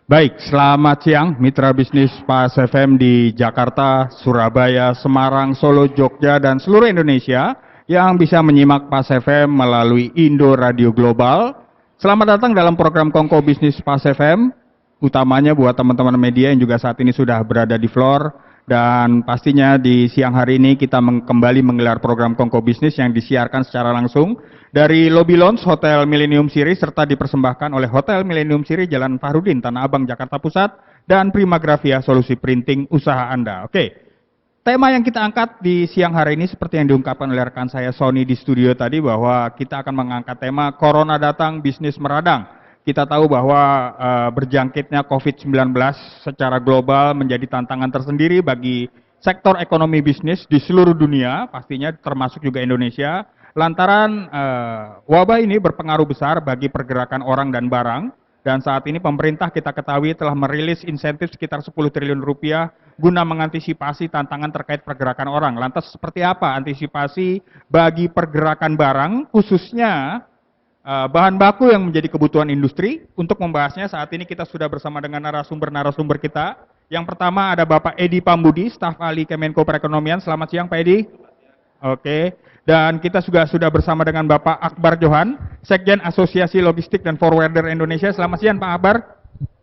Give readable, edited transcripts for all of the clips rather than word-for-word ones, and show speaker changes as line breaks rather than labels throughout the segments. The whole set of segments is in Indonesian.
Baik, selamat siang mitra bisnis Pas FM di Jakarta, Surabaya, Semarang, Solo, Jogja, dan seluruh Indonesia yang bisa menyimak Pas FM melalui Indo Radio Global. Selamat datang dalam program Kongko Bisnis Pas FM, utamanya buat teman-teman media yang juga saat ini sudah berada di floor. Dan pastinya di siang hari ini kita kembali menggelar program Kongko Bisnis yang disiarkan secara langsung dari Lobby Lounge Hotel Millennium Siri serta dipersembahkan oleh Hotel Millennium Siri Jalan Fahrudin, Tanah Abang, Jakarta Pusat dan Primagrafia Solusi Printing Usaha Anda. Oke, tema yang kita angkat di siang hari ini seperti yang diungkapkan oleh rekan saya Sony di studio tadi bahwa kita akan mengangkat tema Corona datang, bisnis meradang. Kita tahu bahwa berjangkitnya COVID-19 secara global menjadi tantangan tersendiri bagi sektor ekonomi bisnis di seluruh dunia, pastinya termasuk juga Indonesia. Lantaran wabah ini berpengaruh besar bagi pergerakan orang dan barang, dan saat ini pemerintah kita ketahui telah merilis insentif sekitar 10 triliun rupiah guna mengantisipasi tantangan terkait pergerakan orang. Lantas seperti apa antisipasi bagi pergerakan barang, khususnya bahan baku yang menjadi kebutuhan industri? Untuk membahasnya saat ini kita sudah bersama dengan narasumber kita. Yang pertama ada Bapak Edi Pambudi, staf ahli Kemenko Perekonomian. Selamat siang Pak Edi. Oke, dan kita juga sudah bersama dengan Bapak Akbar Johan, Sekjen Asosiasi Logistik dan Forwarder Indonesia. Selamat siang Pak Akbar.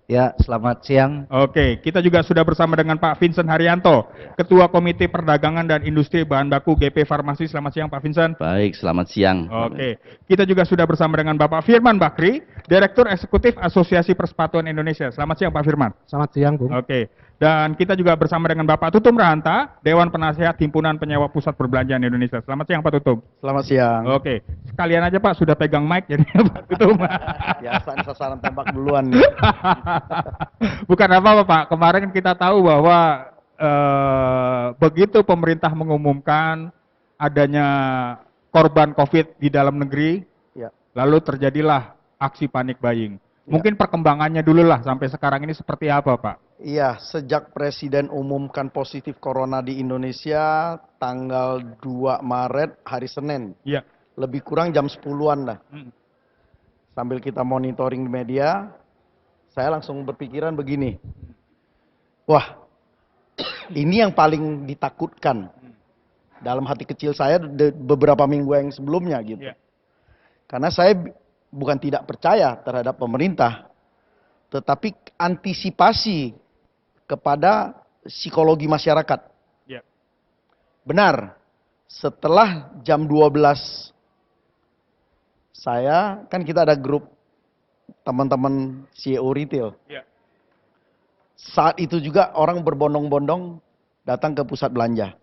Ya, selamat siang.
Oke, kita juga sudah bersama dengan Pak Vincent Haryanto, Ketua Komite Perdagangan dan Industri Bahan Baku GP Farmasi. Selamat siang Pak Vincent.
Baik, selamat siang.
Oke, kita juga sudah bersama dengan Bapak Firman Bakri, Direktur Eksekutif Asosiasi Persepatuan Indonesia. Selamat siang Pak Firman.
Selamat siang, Bung.
Oke, dan kita juga bersama dengan Bapak Tutum Rahanta, Dewan Penasehat Himpunan Penyewa Pusat Perbelanjaan Indonesia. Selamat siang Pak Tutum.
Selamat siang.
Oke, sekalian aja Pak sudah pegang mic jadi Pak Tutum.
Biasa sasaran tembak duluan nih.
Bukan apa-apa Pak, kemarin kita tahu bahwa begitu pemerintah mengumumkan adanya korban COVID di dalam negeri,
Ya.
lalu terjadilah aksi panik buying. Mungkin perkembangannya dulu lah sampai sekarang ini seperti apa Pak?
Iya, sejak Presiden umumkan positif corona di Indonesia tanggal 2 Maret hari Senin.
Iya.
Lebih kurang jam 10-an lah. Sambil kita monitoring di media, saya langsung berpikiran begini. Wah, ini yang paling ditakutkan dalam hati kecil saya beberapa minggu yang sebelumnya gitu.
Iya.
Karena saya bukan tidak percaya terhadap pemerintah, tetapi antisipasi kepada psikologi masyarakat.
Iya.
Benar, setelah jam 12 kan kita ada grup teman-teman CEO retail.
Iya.
Saat itu juga orang berbondong-bondong datang ke pusat belanja.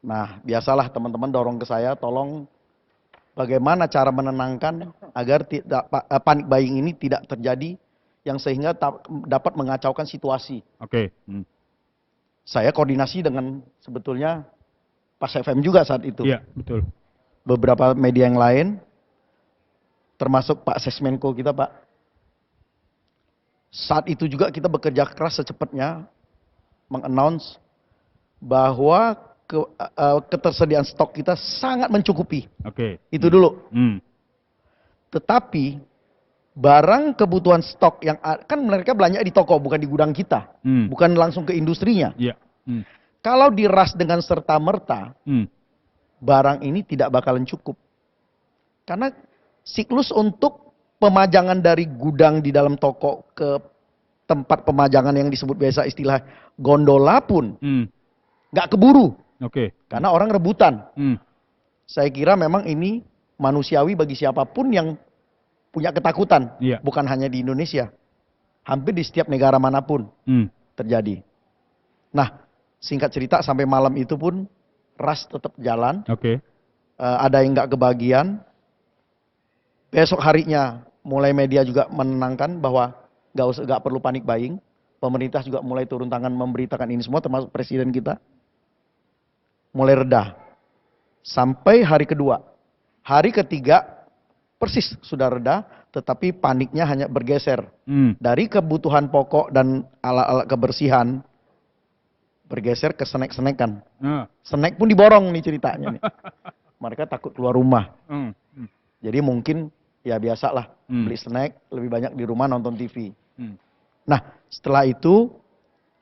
Nah, biasalah teman-teman dorong ke saya, tolong bagaimana cara menenangkan agar panik buying ini tidak terjadi yang sehingga dapat mengacaukan situasi.
Oke.
Saya koordinasi dengan sebetulnya Pas FM juga saat itu.
Iya, betul.
Beberapa media yang lain, termasuk Pak Sesmenko kita Pak. Saat itu juga kita bekerja keras secepatnya mengannounce bahwa ketersediaan stok kita sangat mencukupi.
Oke.
Itu dulu. Tetapi barang kebutuhan stok yang kan mereka belanja di toko bukan di gudang kita, bukan langsung ke industrinya.
Iya.
Kalau diras dengan serta-merta, barang ini tidak bakalan cukup. Karena siklus untuk pemajangan dari gudang di dalam toko ke tempat pemajangan yang disebut biasa istilah gondola pun nggak keburu.
Oke.
Karena orang rebutan. Saya kira memang ini manusiawi bagi siapapun yang punya ketakutan.
Iya.
Bukan hanya di Indonesia. Hampir di setiap negara manapun terjadi. Nah, singkat cerita sampai malam itu pun ras tetap jalan.
Oke.
Ada yang nggak kebagian. Besok harinya mulai media juga menenangkan bahwa nggak perlu panik buying. Pemerintah juga mulai turun tangan memberitakan ini semua, termasuk presiden kita. Mulai reda. Sampai hari kedua. Hari ketiga persis sudah reda, tetapi paniknya hanya bergeser. Dari kebutuhan pokok dan alat-alat kebersihan, bergeser ke snack-snackan. Snack pun diborong nih ceritanya nih. Mereka takut keluar rumah. Jadi mungkin ya biasalah beli snack, lebih banyak di rumah nonton TV.
Hmm.
Nah, setelah itu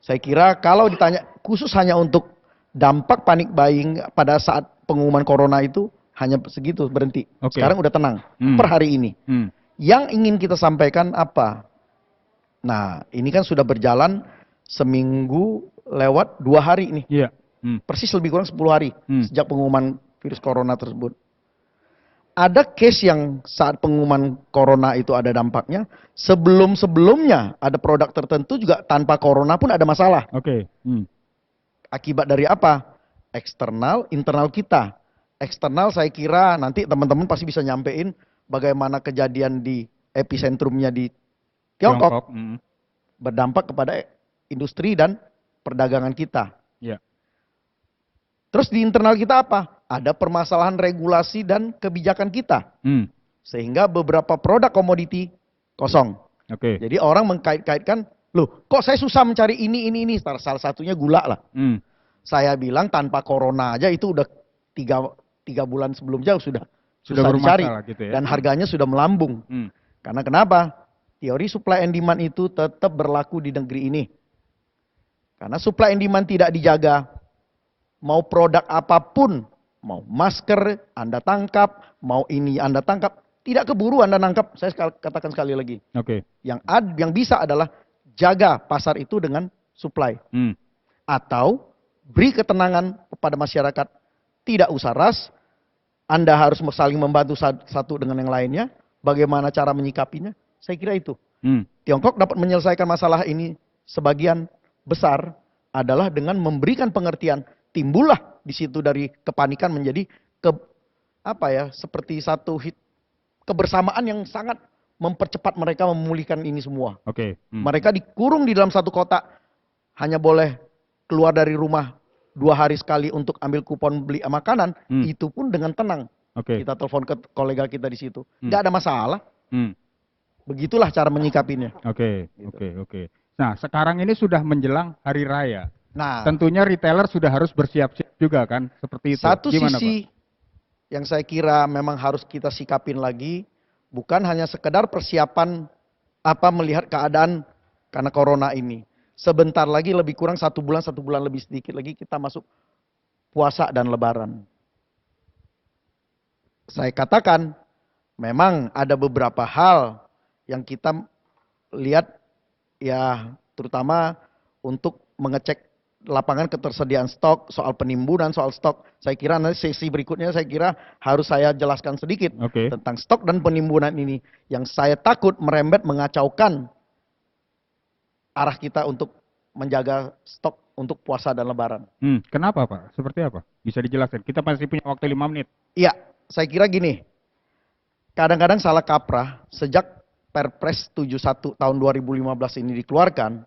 saya kira kalau ditanya khusus hanya untuk dampak panik buying pada saat pengumuman corona itu hanya segitu berhenti.
Oke.
Sekarang udah tenang
Hmm.
per hari ini.
Hmm.
Yang ingin kita sampaikan apa? Nah, ini kan sudah berjalan seminggu lewat 2 hari ini.
Iya. Hmm.
Persis lebih kurang 10 hari
Hmm.
sejak pengumuman virus corona tersebut. Ada case yang saat pengumuman corona itu ada dampaknya, sebelum-sebelumnya ada produk tertentu juga tanpa corona pun ada masalah.
Oke. Hmm.
Akibat dari apa? Eksternal, internal kita. Eksternal saya kira nanti teman-teman pasti bisa nyampein bagaimana kejadian di epicentrumnya di Tiongkok
Hmm.
berdampak kepada industri dan perdagangan kita.
Iya.
Terus di internal kita apa? Ada permasalahan regulasi dan kebijakan kita.
Hmm.
Sehingga beberapa produk komoditi kosong.
Oke.
Jadi orang mengkait-kaitkan, loh kok saya susah mencari ini. Salah satunya gula lah.
Hmm.
Saya bilang tanpa corona aja itu udah tiga bulan sebelumnya sudah susah
bermasalah
dicari.
gitu ya.
Dan harganya sudah melambung.
Hmm.
Karena kenapa? Teori supply and demand itu tetap berlaku di negeri ini. Karena supply and demand tidak dijaga, mau produk apapun, mau masker Anda tangkap, mau ini Anda tangkap, tidak keburu Anda nangkap. Saya katakan sekali lagi.
Oke.
Yang bisa adalah jaga pasar itu dengan supply.
Hmm.
Atau beri ketenangan kepada masyarakat. Tidak usah ras, Anda harus saling membantu satu dengan yang lainnya. Bagaimana cara menyikapinya? Saya kira itu.
Hmm.
Tiongkok dapat menyelesaikan masalah ini sebagian besar adalah dengan memberikan pengertian. Timbullah di situ dari kepanikan menjadi seperti satu kebersamaan yang sangat mempercepat mereka memulihkan ini semua.
Oke. Hmm.
Mereka dikurung di dalam satu kotak, hanya boleh keluar dari rumah 2 hari sekali untuk ambil kupon beli makanan, itu pun dengan tenang.
Oke.
Kita telepon ke kolega kita di situ, nggak ada masalah.
Hmm.
Begitulah cara menyikapinya.
Oke.
Gitu.
Oke. Nah, sekarang ini sudah menjelang hari raya.
Nah,
Tentunya retailer sudah harus bersiap-siap juga kan, seperti itu.
satu
Gimana,
sisi yang saya kira memang harus kita sikapin lagi, bukan hanya sekedar persiapan melihat keadaan karena corona ini. Sebentar lagi lebih kurang 1 bulan lebih sedikit lagi kita masuk puasa dan lebaran. Saya katakan memang ada beberapa hal yang kita lihat ya terutama untuk mengecek lapangan ketersediaan stok, soal penimbunan, soal stok. Saya kira nanti sesi berikutnya saya kira harus saya jelaskan sedikit
Oke.
tentang stok dan penimbunan ini. Yang saya takut merembet mengacaukan arah kita untuk menjaga stok untuk puasa dan lebaran.
Kenapa Pak? Seperti apa? Bisa dijelaskan? Kita masih punya waktu 5 menit.
Iya, saya kira gini. Kadang-kadang salah kaprah sejak Perpres 71 tahun 2015 ini dikeluarkan,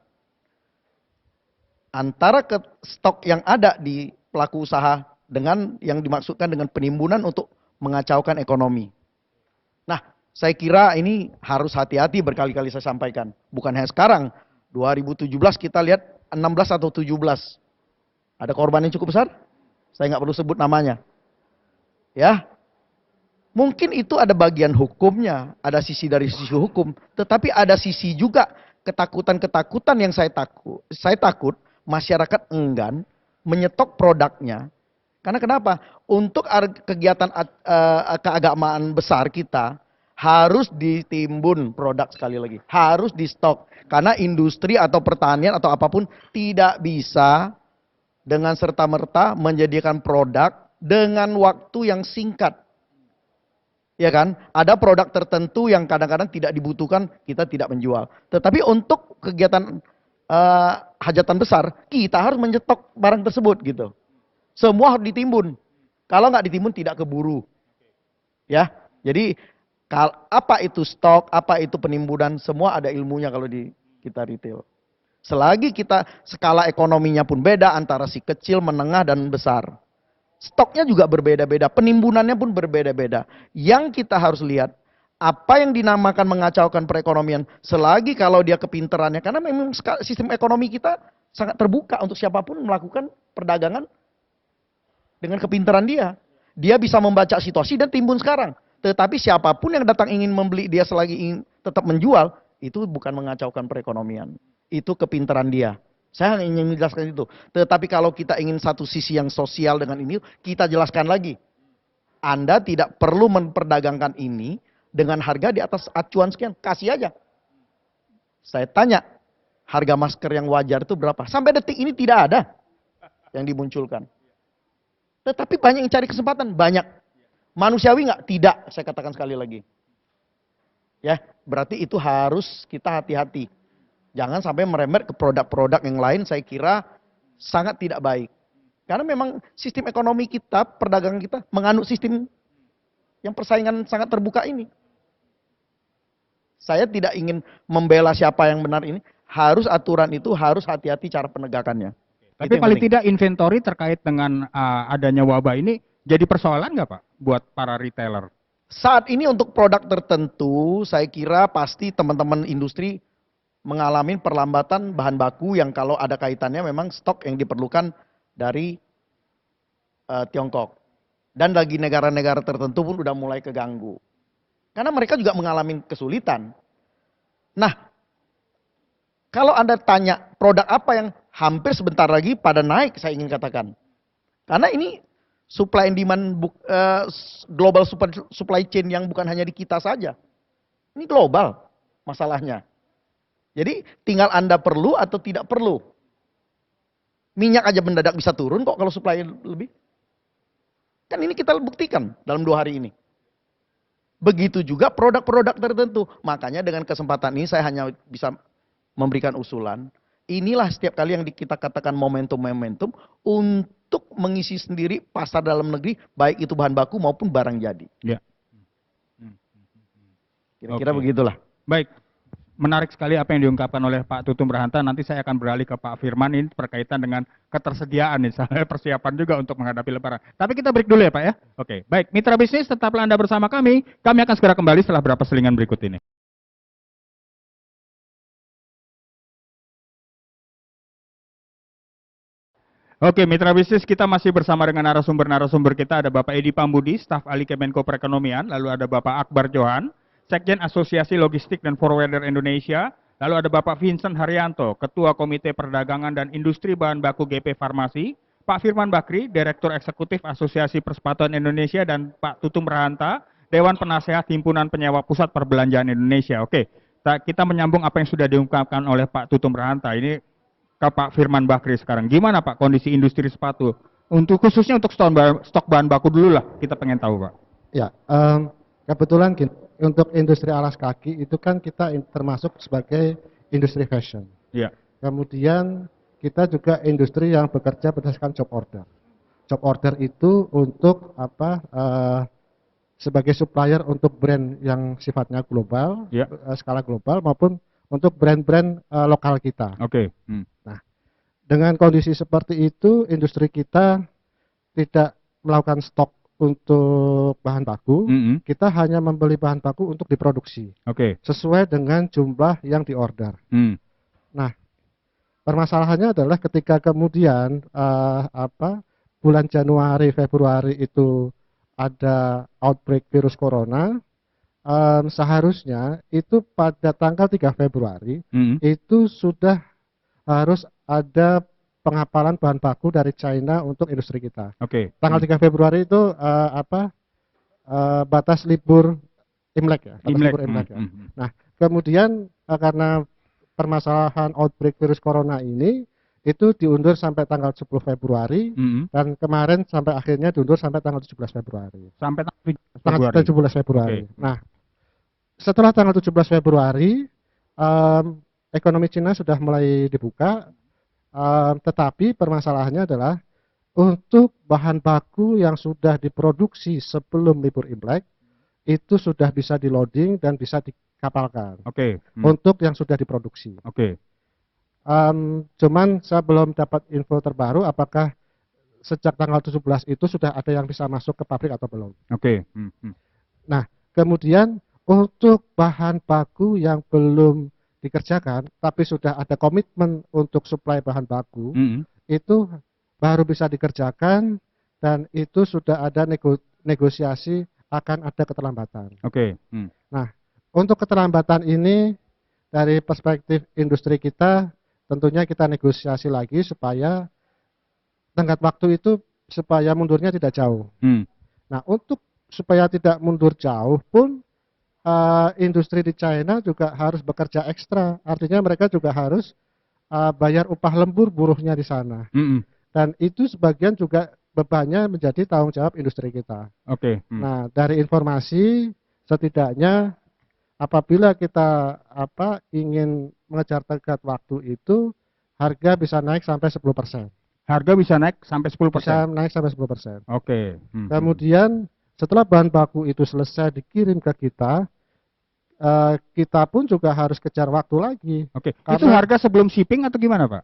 antara stok yang ada di pelaku usaha dengan yang dimaksudkan dengan penimbunan untuk mengacaukan ekonomi. Nah, saya kira ini harus hati-hati, berkali-kali saya sampaikan. Bukan hanya sekarang, 2017 kita lihat 16 atau 17. Ada korban yang cukup besar? Saya nggak perlu sebut namanya. Ya, mungkin itu ada bagian hukumnya, ada sisi dari sisi hukum. Tetapi ada sisi juga ketakutan-ketakutan yang saya takut masyarakat enggan menyetok produknya. Karena kenapa? Untuk kegiatan keagamaan besar kita harus ditimbun produk sekali lagi. Harus di stok. Karena industri atau pertanian atau apapun tidak bisa dengan serta-merta menjadikan produk dengan waktu yang singkat. Ya kan? Ada produk tertentu yang kadang-kadang tidak dibutuhkan, kita tidak menjual. Tetapi untuk kegiatan hajatan besar, kita harus menyetok barang tersebut gitu. Semua harus ditimbun. Kalau nggak ditimbun tidak keburu. Ya, jadi apa itu stok, apa itu penimbunan, semua ada ilmunya kalau di kita retail. Selagi kita skala ekonominya pun beda antara si kecil, menengah dan besar. Stoknya juga berbeda-beda, penimbunannya pun berbeda-beda. Yang kita harus lihat apa yang dinamakan mengacaukan perekonomian, selagi kalau dia kepinterannya, karena memang sistem ekonomi kita sangat terbuka untuk siapapun melakukan perdagangan dengan kepintaran dia. Dia bisa membaca situasi dan timbun sekarang. Tetapi siapapun yang datang ingin membeli, dia selagi ingin tetap menjual, itu bukan mengacaukan perekonomian. Itu kepintaran dia. Saya hanya ingin menjelaskan itu. Tetapi kalau kita ingin satu sisi yang sosial dengan ini, kita jelaskan lagi. Anda tidak perlu memperdagangkan ini dengan harga di atas acuan sekian. Kasih aja. Saya tanya, harga masker yang wajar itu berapa? Sampai detik ini tidak ada yang dimunculkan. Tetapi banyak yang cari kesempatan. Banyak. Manusiawi nggak? Tidak. Saya katakan sekali lagi. Ya, berarti itu harus kita hati-hati. Jangan sampai merembet ke produk-produk yang lain, saya kira sangat tidak baik. Karena memang sistem ekonomi kita, perdagangan kita, menganut sistem yang persaingan sangat terbuka ini. Saya tidak ingin membela siapa yang benar ini. Harus aturan itu, harus hati-hati cara penegakannya.
Tapi
Itu yang
paling
penting.
tidak inventory terkait dengan adanya wabah ini jadi persoalan nggak Pak buat para retailer?
Saat ini untuk produk tertentu, saya kira pasti teman-teman industri mengalami perlambatan bahan baku yang kalau ada kaitannya memang stok yang diperlukan dari Tiongkok. Dan bagi negara-negara tertentu pun udah mulai keganggu. Karena mereka juga mengalami kesulitan. Nah, kalau Anda tanya produk apa yang hampir sebentar lagi pada naik, saya ingin katakan. Karena ini supply and demand global supply chain yang bukan hanya di kita saja. Ini global masalahnya. Jadi tinggal Anda perlu atau tidak perlu. Minyak aja mendadak bisa turun kok kalau supply lebih. Kan ini kita buktikan dalam 2 hari ini. Begitu juga produk-produk tertentu. Makanya dengan kesempatan ini saya hanya bisa memberikan usulan. Inilah setiap kali yang kita katakan momentum-momentum untuk mengisi sendiri pasar dalam negeri, baik itu bahan baku maupun barang jadi.
Ya.
Kira-kira
Oke.
begitulah.
Baik. Menarik sekali apa yang diungkapkan oleh Pak Tutum Rahanta. Nanti saya akan beralih ke Pak Firman ini berkaitan dengan ketersediaan misalnya persiapan juga untuk menghadapi lebaran. Tapi kita break dulu ya Pak ya. Oke, baik. Mitra bisnis tetaplah Anda bersama kami. Kami akan segera kembali setelah beberapa selingan berikut ini. Oke, mitra bisnis kita masih bersama dengan narasumber-narasumber kita. Ada Bapak Edi Pambudi, staf ahli Kemenko Perekonomian. Lalu ada Bapak Akbar Johan, Sekjen Asosiasi Logistik dan Forwarder Indonesia. Lalu ada Bapak Vincent Haryanto, Ketua Komite Perdagangan dan Industri Bahan Baku GP Farmasi. Pak Firman Bakri, Direktur Eksekutif Asosiasi Persepatuan Indonesia. Dan Pak Tutum Rahanta, Dewan Penasehat Himpunan Penyewa Pusat Perbelanjaan Indonesia. Oke, kita menyambung apa yang sudah diungkapkan oleh Pak Tutum Rahanta. Ini ke Pak Firman Bakri sekarang. Gimana Pak kondisi industri sepatu? Khususnya untuk stok bahan baku dulu lah, kita pengen tahu Pak.
Ya, kebetulan untuk industri alas kaki itu kan kita termasuk sebagai industri fashion.
Iya.
Kemudian kita juga industri yang bekerja berdasarkan job order. Job order itu untuk sebagai supplier untuk brand yang sifatnya global,
Ya.
skala global maupun untuk brand-brand lokal kita.
Oke.
Nah, dengan kondisi seperti itu, industri kita tidak melakukan stok untuk bahan baku. Kita hanya membeli bahan baku untuk diproduksi.
Oke.
Sesuai dengan jumlah yang diorder. Nah, permasalahannya adalah ketika kemudian bulan Januari, Februari itu ada outbreak virus corona. Seharusnya itu pada tanggal 3 Februari itu sudah harus ada pengapalan bahan baku dari China untuk industri kita.
Oke.
Tanggal 3 Februari itu batas libur Imlek ya. Batas libur Imlek ya. Nah, kemudian karena permasalahan outbreak virus corona ini itu diundur sampai tanggal 10 Februari dan kemarin sampai akhirnya diundur sampai tanggal 17 Februari.
Sampai
tanggal 17 Februari.
Oke.
Nah, setelah tanggal 17 Februari, ekonomi Cina sudah mulai dibuka, tetapi permasalahannya adalah untuk bahan baku yang sudah diproduksi sebelum libur Imlek, itu sudah bisa di loading dan bisa dikapalkan.
Oke.
Untuk yang sudah diproduksi.
Oke.
Cuman saya belum dapat info terbaru apakah sejak tanggal 17 itu sudah ada yang bisa masuk ke pabrik atau belum.
Oke.
Nah, kemudian untuk bahan baku yang belum dikerjakan, tapi sudah ada komitmen untuk suplai bahan baku, itu baru bisa dikerjakan dan itu sudah ada negosiasi akan ada keterlambatan.
Oke.
Nah, untuk keterlambatan ini dari perspektif industri kita tentunya kita negosiasi lagi supaya tenggat waktu itu supaya mundurnya tidak jauh. Nah, untuk supaya tidak mundur jauh pun industri di China juga harus bekerja ekstra. Artinya mereka juga harus bayar upah lembur buruhnya di sana. Dan itu sebagian juga bebannya menjadi tanggung jawab industri kita.
Oke.
Nah, dari informasi setidaknya apabila kita ingin mengejar tenggat waktu itu harga bisa naik sampai 10%.
Harga bisa naik sampai 10%.
Bisa naik sampai 10%.
Oke.
Kemudian setelah bahan baku itu selesai dikirim ke kita, kita pun juga harus kejar waktu lagi.
Oke. Itu
Karena-
harga sebelum shipping atau gimana, Pak?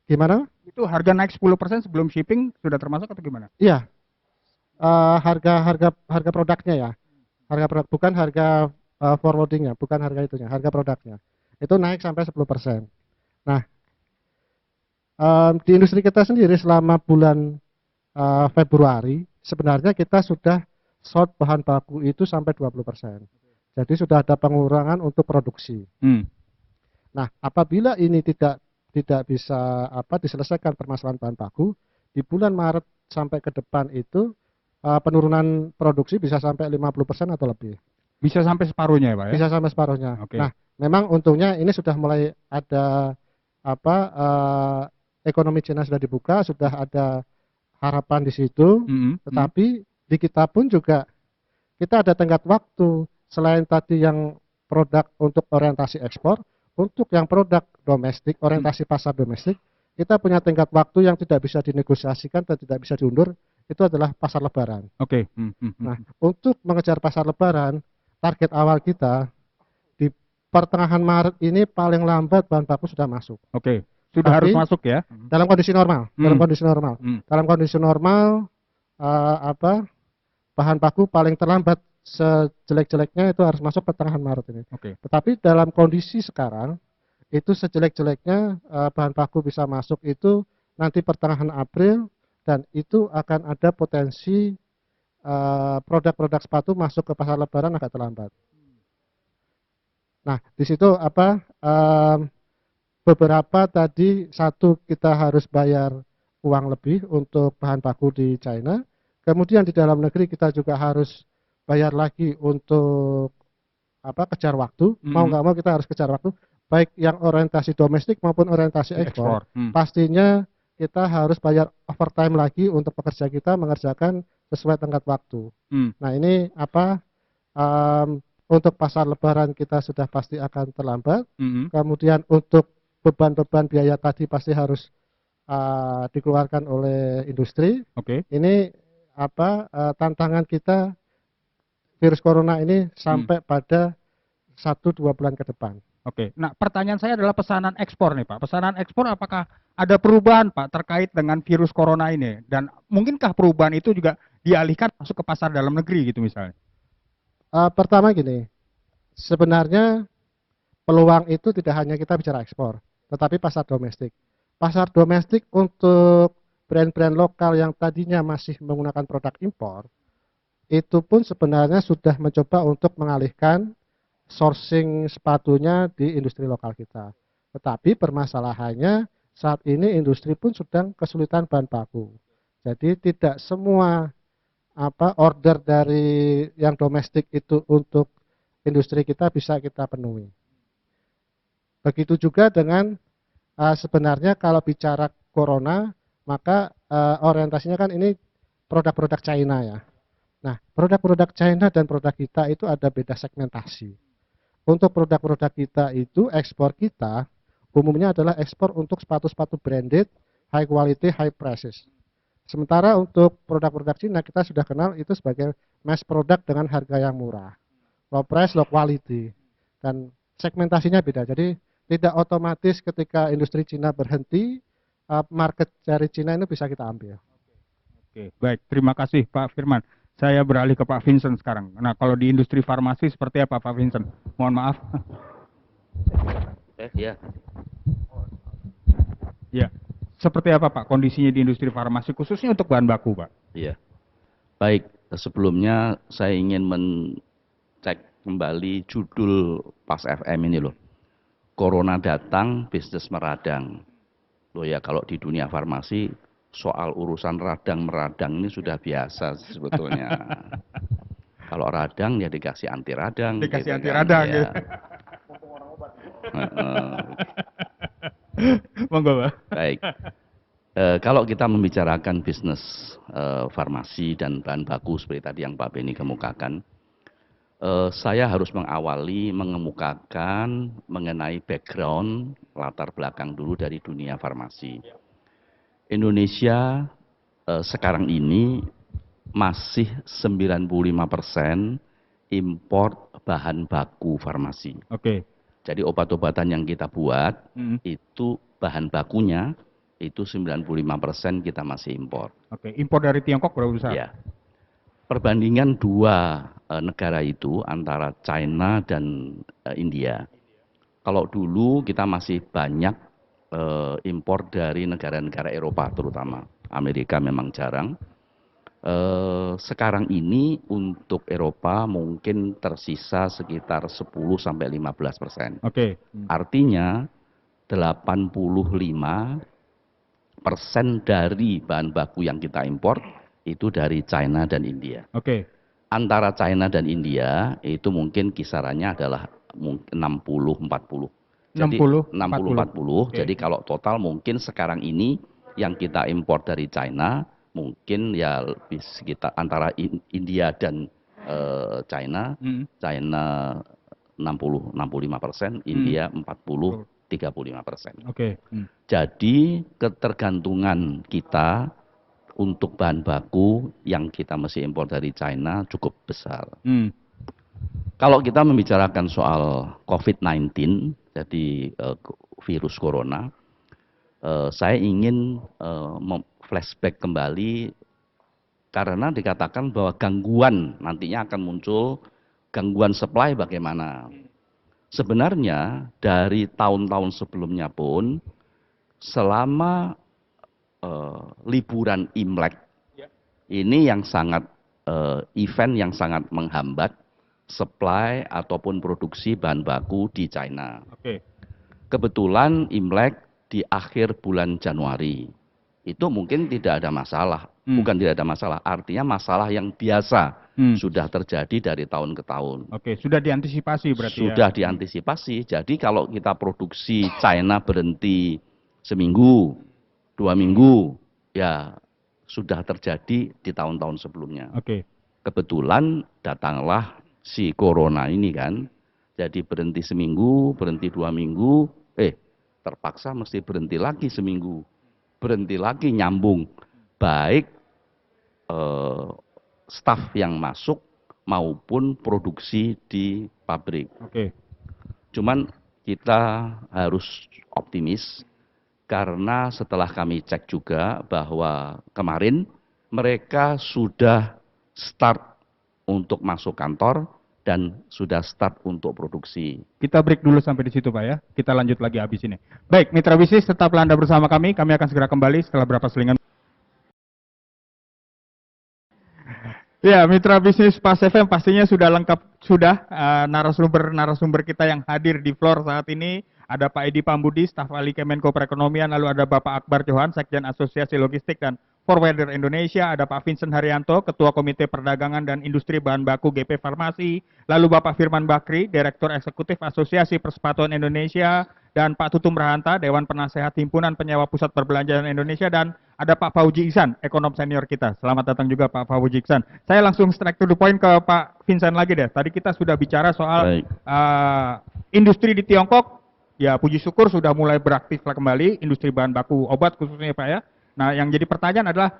Gimana?
Itu harga naik 10% sebelum shipping sudah termasuk atau gimana?
Iya. Harga produknya ya. Harga produk bukan harga forwardingnya, bukan harga itunya, harga produknya. Itu naik sampai 10%. Nah, di industri kita sendiri selama bulan Februari sebenarnya kita sudah short bahan baku itu sampai 20%. Jadi sudah ada pengurangan untuk produksi. Nah, apabila ini tidak bisa diselesaikan permasalahan bahan baku, di bulan Maret sampai ke depan itu penurunan produksi bisa sampai 50% atau lebih.
Bisa sampai separuhnya ya, Pak ya?
Bisa sampai separuhnya.
Oke.
Nah, memang untungnya ini sudah mulai ada ekonomi Cina sudah dibuka, sudah ada harapan di situ. Tetapi di kita pun juga kita ada tenggat waktu selain tadi yang produk untuk orientasi ekspor, untuk yang produk domestik, orientasi pasar domestik, kita punya tenggat waktu yang tidak bisa dinegosiasikan dan tidak bisa diundur, itu adalah pasar lebaran.
Oke.
Nah, untuk mengejar pasar lebaran, target awal kita di pertengahan Maret ini paling lambat bahan baku sudah masuk.
Oke. Sudah
Tapi
harus masuk ya?
dalam kondisi normal, dalam kondisi normal. Dalam kondisi normal bahan baku paling terlambat sejelek-jeleknya itu harus masuk pertengahan Maret ini.
Oke.
Tetapi dalam kondisi sekarang itu sejelek-jeleknya bahan baku bisa masuk itu nanti pertengahan April dan itu akan ada potensi produk-produk sepatu masuk ke pasar lebaran agak terlambat. Nah, di situ beberapa tadi satu kita harus bayar uang lebih untuk bahan baku di China. Kemudian di dalam negeri kita juga harus bayar lagi untuk kejar waktu. Mau nggak mau kita harus kejar waktu. Baik yang orientasi domestik maupun orientasi ekspor. Pastinya kita harus bayar overtime lagi untuk pekerja kita mengerjakan sesuai tenggat waktu. Nah ini untuk pasar lebaran kita sudah pasti akan terlambat. Kemudian untuk beban-beban biaya tadi pasti harus dikeluarkan oleh industri.
Oke.
Ini tantangan kita virus corona ini sampai pada 1-2 bulan ke depan.
Oke. Nah, pertanyaan saya adalah pesanan ekspor nih, Pak. Pesanan ekspor apakah ada perubahan, Pak, terkait dengan virus corona ini? Dan mungkinkah perubahan itu juga dialihkan masuk ke pasar dalam negeri gitu misalnya?
Pertama gini, sebenarnya peluang itu tidak hanya kita bicara ekspor, tetapi pasar domestik. Pasar domestik untuk brand-brand lokal yang tadinya masih menggunakan produk impor, itu pun sebenarnya sudah mencoba untuk mengalihkan sourcing sepatunya di industri lokal kita. Tetapi permasalahannya saat ini industri pun sedang kesulitan bahan baku. Jadi tidak semua order dari yang domestik itu untuk industri kita bisa kita penuhi. Begitu juga dengan sebenarnya kalau bicara corona, maka orientasinya kan ini produk-produk China ya. Nah, produk-produk China dan produk kita itu ada beda segmentasi. Untuk produk-produk kita itu, ekspor kita umumnya adalah ekspor untuk sepatu-sepatu branded, high quality, high prices. Sementara untuk produk-produk Cina kita sudah kenal itu sebagai mass product dengan harga yang murah. Low price, low quality. Dan segmentasinya beda. Jadi tidak otomatis ketika industri Cina berhenti, market dari Cina itu bisa kita ambil.
Oke, baik. Terima kasih Pak Firman. Saya beralih ke Pak Vincent sekarang. Nah, kalau di industri farmasi seperti apa Pak Vincent? Mohon maaf.
Ya.
Ya. Seperti apa Pak kondisinya di industri farmasi khususnya untuk bahan baku, Pak?
Iya. Baik, Sebelumnya saya ingin mencek kembali judul Pas FM ini loh. Corona datang, bisnis meradang. Loh ya, kalau di dunia farmasi soal urusan radang-meradang ini sudah biasa sebetulnya. Kalau radang ya dikasih anti radang.
Dikasih
gitu
anti
kan,
radang
ya.
gitu. Monggo, Pak.
Baik. Kalau kita membicarakan bisnis farmasi dan bahan baku seperti tadi yang Pak Beni kemukakan, saya harus mengawali mengemukakan mengenai background latar belakang dulu dari dunia farmasi. Indonesia sekarang ini masih 95% import bahan baku farmasi.
Oke.
Jadi obat-obatan yang kita buat itu bahan bakunya itu 95% kita masih impor.
Oke, impor dari Tiongkok berapa besar?
Ya. Perbandingan dua negara itu antara China dan India. Kalau dulu kita masih banyak impor dari negara-negara Eropa terutama. Amerika memang jarang. Sekarang ini untuk Eropa mungkin tersisa sekitar 10-15%.
Oke.
Artinya 85% dari bahan baku yang kita impor itu dari China dan India.
Oke.
Antara China dan India itu mungkin kisarannya adalah 60-40. Jadi 60-40. Jadi kalau total mungkin sekarang ini yang kita impor dari China mungkin ya sekitar antara India dan China, China 65%, India 35%.
Oke.
Jadi ketergantungan kita untuk bahan baku yang kita mesti impor dari China cukup besar. Kalau kita membicarakan soal COVID-19, jadi virus corona, saya ingin flashback kembali karena dikatakan bahwa gangguan nantinya akan muncul, gangguan supply bagaimana. Sebenarnya dari tahun-tahun sebelumnya pun selama liburan Imlek ini yang sangat event yang sangat menghambat supply ataupun produksi bahan baku di China.
Oke.
Kebetulan Imlek di akhir bulan Januari. Itu mungkin tidak ada masalah. Bukan tidak ada masalah, artinya masalah yang biasa sudah terjadi dari tahun ke tahun.
Oke, sudah diantisipasi berarti
Sudah
ya?
diantisipasi. Jadi kalau kita produksi China berhenti seminggu, 2 minggu, ya sudah terjadi di tahun-tahun sebelumnya.
Oke.
Kebetulan datanglah si corona ini kan. Jadi berhenti seminggu, berhenti 2 minggu, terpaksa mesti berhenti lagi seminggu. Berhenti lagi nyambung. Baik staf yang masuk maupun produksi di pabrik.
Oke.
Cuman kita harus optimis karena setelah kami cek juga bahwa kemarin mereka sudah start untuk masuk kantor dan sudah start untuk produksi.
Kita break dulu sampai di situ Pak ya. Kita lanjut lagi habis ini. Baik, mitra bisnis tetaplah Anda bersama kami. Kami akan segera kembali setelah beberapa selingan. Ya, mitra bisnis Pas FM pastinya sudah lengkap, sudah narasumber kita yang hadir di floor saat ini. Ada Pak Edi Pambudi, staf ahli Kemenko Perekonomian, lalu ada Bapak Akbar Johan, Sekjen Asosiasi Logistik dan Forwarder Indonesia, ada Pak Vincent Haryanto, Ketua Komite Perdagangan dan Industri Bahan Baku GP Farmasi, lalu Bapak Firman Bakri, Direktur Eksekutif Asosiasi Persepatuan Indonesia, dan Pak Tutum Rahanta, Dewan Penasehat Himpunan Penyewa Pusat Perbelanjaan Indonesia, dan ada Pak Fauji Iksan, ekonom senior kita. Selamat datang juga Pak Fauji Iksan. Saya langsung straight to the point ke Pak Vincent lagi deh. Tadi kita sudah bicara soal industri di Tiongkok, ya puji syukur sudah mulai beraktif kembali, industri bahan baku obat khususnya Pak ya. Nah yang jadi pertanyaan adalah